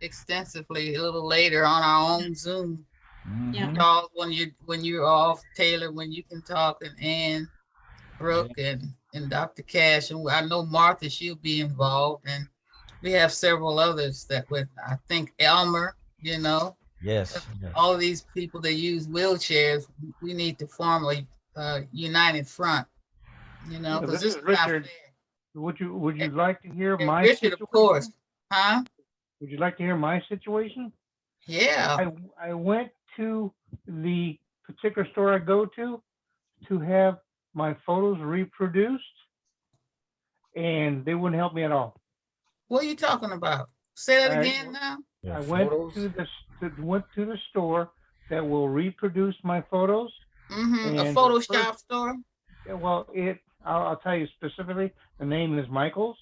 Speaker 2: extensively a little later on our own Zoom.
Speaker 7: Yeah.
Speaker 2: Calls when you're off, Taylor, when you can talk, and Ann, Brooke, and Dr. Cash, and I know Martha, she'll be involved, and we have several others that would, I think Elmer, you know.
Speaker 3: Yes.
Speaker 2: All of these people that use wheelchairs, we need to form a united front, you know, because
Speaker 5: This
Speaker 2: this
Speaker 5: is
Speaker 2: is not
Speaker 5: Richard.
Speaker 2: fair.
Speaker 5: Would you like to hear
Speaker 2: And
Speaker 5: my
Speaker 2: Richard,
Speaker 5: situation?
Speaker 2: of course. Huh?
Speaker 5: Would you like to hear my situation?
Speaker 2: Yeah.
Speaker 5: I went to the particular store I go to have my photos reproduced, and they wouldn't help me at all.
Speaker 2: What are you talking about? Say that again now.
Speaker 3: Yeah,
Speaker 5: I went
Speaker 3: photos.
Speaker 5: to the store that will reproduce my photos.
Speaker 2: A
Speaker 5: And
Speaker 2: Photoshop store.
Speaker 5: well, I'll tell you specifically. The name is Michael's,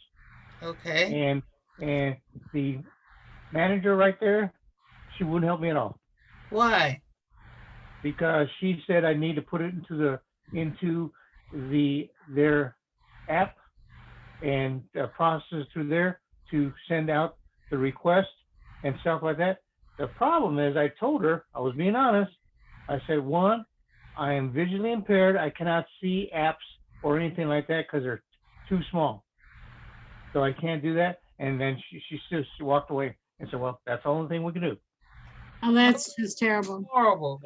Speaker 2: Okay.
Speaker 5: and the manager right there, she wouldn't help me at all
Speaker 2: Why?
Speaker 5: because she said I need to put it into their app and process through there to send out the request and stuff like that. The problem is, I told her, I was being honest. I said, one, I am visually impaired. I cannot see apps or anything like that because they're too small. So I can't do that. And then she just walked away and said, well, that's the only thing we can do.
Speaker 7: Oh, that's just terrible.
Speaker 2: Horrible.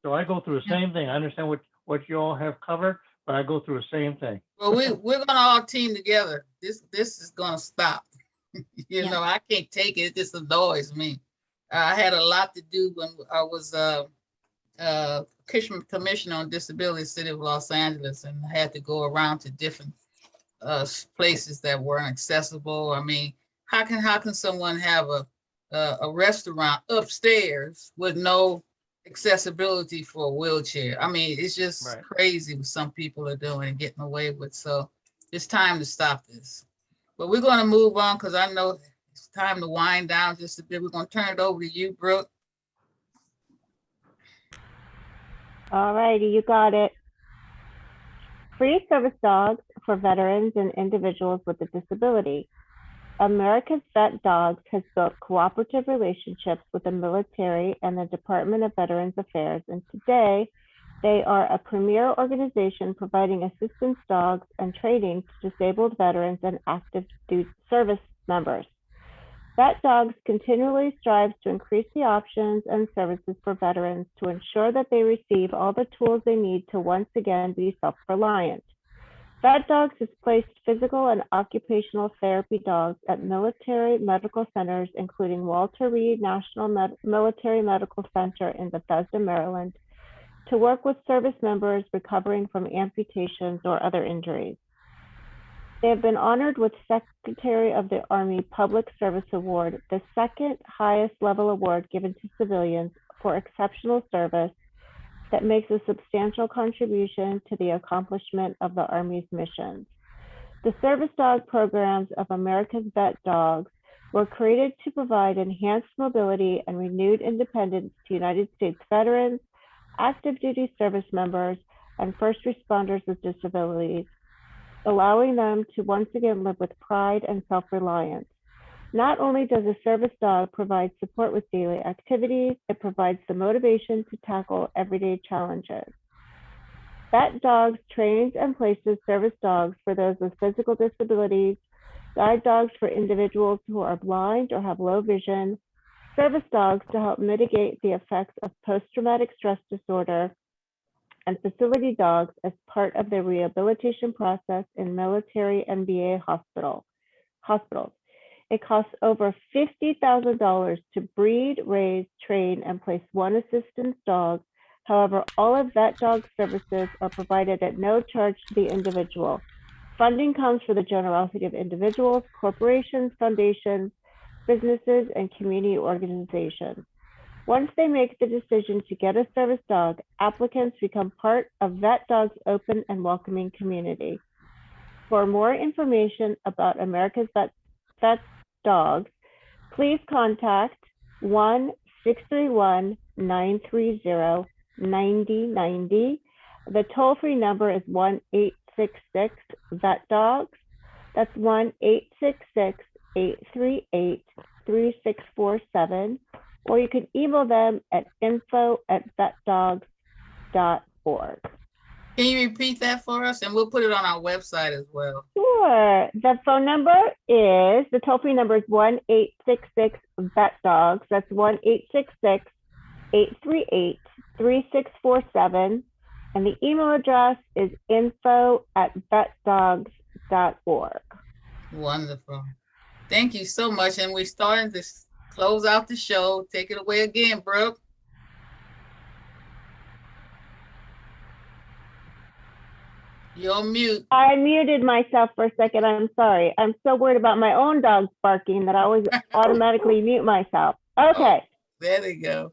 Speaker 5: So I go through the same thing. I understand what you all have covered, but I go through the same thing.
Speaker 2: Well, we're gonna all team together. This is gonna stop. You
Speaker 7: Yeah.
Speaker 2: know, I can't take it. It just annoys me. I had a lot to do when I was commissioner on disability, city of Los Angeles, and I had to go around to different places that weren't accessible. I mean, how can someone have a restaurant upstairs with no accessibility for a wheelchair? I mean, it's just
Speaker 5: Right.
Speaker 2: crazy what some people are doing and getting away with. So it's time to stop this. But we're going to move on because I know it's time to wind down just a bit. We're going to turn it over to you, Brooke.
Speaker 9: All righty, you got it. Free service dogs for veterans and individuals with a disability. America's Vet Dogs has built cooperative relationships with the military and the Department of Veterans Affairs, and today they are a premier organization providing assistance dogs and training to disabled veterans and active duty service members. Vet Dogs continually strives to increase the options and services for veterans to ensure that they receive all the tools they need to once again be self-reliant. Vet Dogs has placed physical and occupational therapy dogs at military medical centers, including Walter Reed National Military Medical Center in Bethesda, Maryland, to work with service members recovering from amputations or other injuries. They have been honored with Secretary of the Army Public Service Award, the second highest level award given to civilians for exceptional service that makes a substantial contribution to the accomplishment of the Army's missions. The service dog programs of America's Vet Dogs were created to provide enhanced mobility and renewed independence to United States veterans, active duty service members, and first responders with disabilities, allowing them to once again live with pride and self-reliance. Not only does a service dog provide support with daily activities, it provides the motivation to tackle everyday challenges. Vet Dogs trains and places service dogs for those with physical disabilities, guide dogs for individuals who are blind or have low vision, service dogs to help mitigate the effects of post-traumatic stress disorder, and facility dogs as part of the rehabilitation process in military and VA hospitals. It costs over $50,000 to breed, raise, train, and place one assistance dog. However, all of Vet Dog services are provided at no charge to the individual. Funding comes from the generosity of individuals, corporations, foundations, businesses, and community organizations. Once they make the decision to get a service dog, applicants become part of Vet Dog's open and welcoming community. For more information about America's Vet Dogs, please contact 1-631-930-9090. The toll-free number is 1-866-VET-DOGS. That's 1-866-838-3647. Or you can email them at info@vetdogs.org.
Speaker 2: Can you repeat that for us? And we'll put it on our website as well.
Speaker 9: Sure. The phone number is, the toll-free number is 1-866-VET-DOGS. That's 1-866-838-3647. And the email address is info@vetdogs.org.
Speaker 2: Wonderful. Thank you so much. And we're starting to close out the show. Take it away again, Brooke. You're on mute.
Speaker 9: I muted myself for a second. I'm sorry. I'm so worried about my own dogs barking that I always automatically mute myself. Okay.
Speaker 2: Oh, there they go.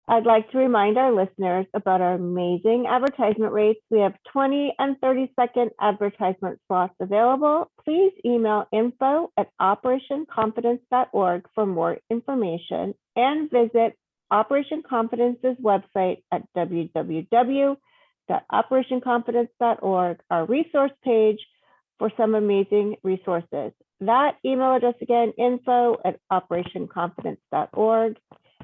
Speaker 9: I'd like to remind our listeners about our amazing advertisement rates. We have 20 and 30-second advertisement slots available. Please email info@operationconfidence.org for more information and visit Operation Confidence's website at www.operationconfidence.org, our resource page for some amazing resources. That email address again, info@operationconfidence.org.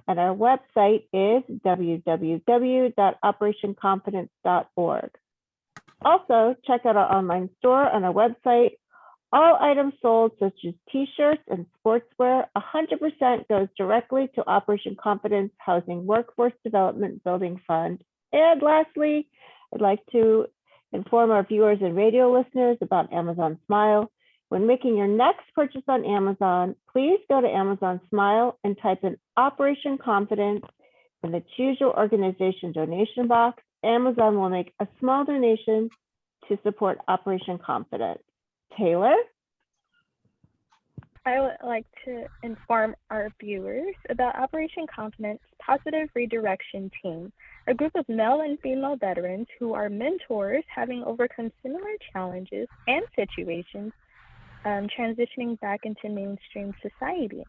Speaker 9: And our website is www.operationconfidence.org. Also, check out our online store on our website. All items sold, such as t-shirts and sportswear, 100% goes directly to Operation Confidence Housing Workforce Development Building Fund. And lastly, I'd like to inform our viewers and radio listeners about Amazon Smile. When making your next purchase on Amazon, please go to Amazon Smile and type in Operation Confidence in the Choose Your Organization donation box. Amazon will make a small donation to support Operation Confidence. Taylor?
Speaker 4: I would like to inform our viewers about Operation Confidence Positive Redirection Team, a group of male and female veterans who are mentors having overcome similar challenges and situations transitioning back into mainstream society.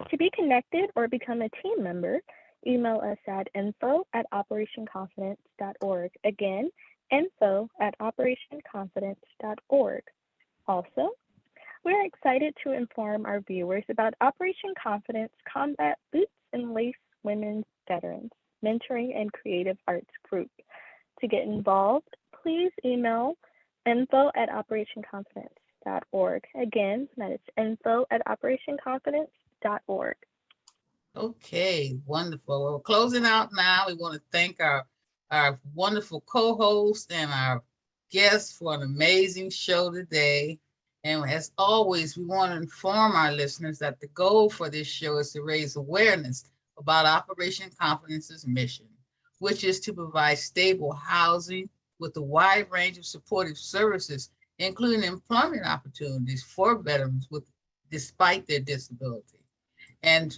Speaker 4: To be connected or become a team member, email us at info@operationconfidence.org. Again, info@operationconfidence.org. Also, we're excited to inform our viewers about Operation Confidence Combat Boots and Lace Women's Veterans Mentoring and Creative Arts Group. To get involved, please email info@operationconfidence.org. Again, that is info@operationconfidence.org.
Speaker 2: Okay, wonderful. Well, we're closing out now. We want to thank our wonderful co-hosts and our guests for an amazing show today. And as always, we want to inform our listeners that the goal for this show is to raise awareness about Operation Confidence's mission, which is to provide stable housing with a wide range of supportive services, including employment opportunities for veterans despite their disability, and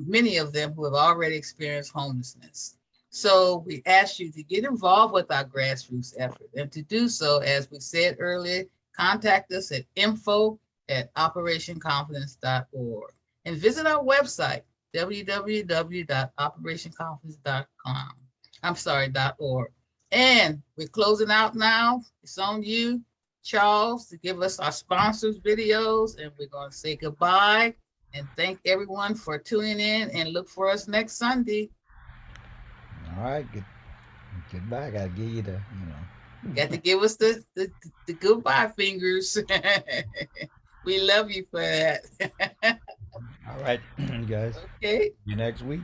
Speaker 2: many of them who have already experienced homelessness. So we ask you to get involved with our grassroots effort, and to do so, as we said earlier, contact us at info@operationconfidence.org and visit our website, www.operationconfidence.org. And we're closing out now. It's on you, Charles, to give us our sponsors videos, and we're going to say goodbye and thank everyone for tuning in, and look for us next Sunday.
Speaker 3: All right, goodbye. I gotta give you the,
Speaker 2: Got to give us the goodbye fingers. We love you for that.
Speaker 3: All right, you guys.
Speaker 2: Okay.
Speaker 3: See you next week.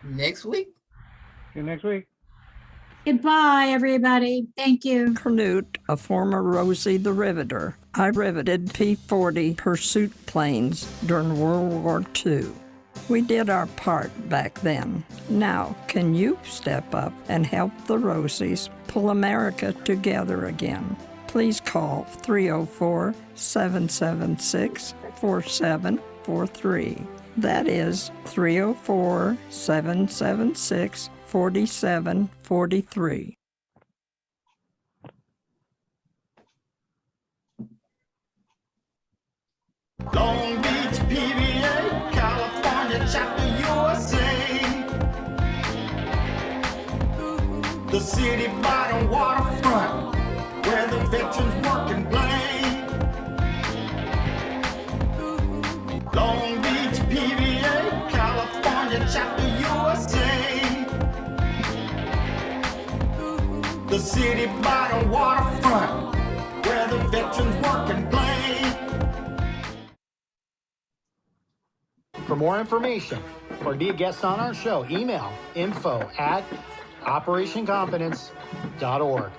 Speaker 2: Next week.
Speaker 5: See you next week.
Speaker 7: Goodbye, everybody. Thank you.
Speaker 10: Knut, a former Rosie the Riveter. I riveted P-40 pursuit planes during World War II. We did our part back then. Now, can you step up and help the Rosies pull America together again? Please call 304-776-4743. That is 304-776-4743.
Speaker 11: Long Beach, PVA, California, chapter USA. The city by the waterfront, where the veterans work and play. Long Beach, PVA, California, chapter USA. The city by the waterfront, where the veterans work and play.
Speaker 1: For more information or to be a guest on our show, email info@operationconfidence.org.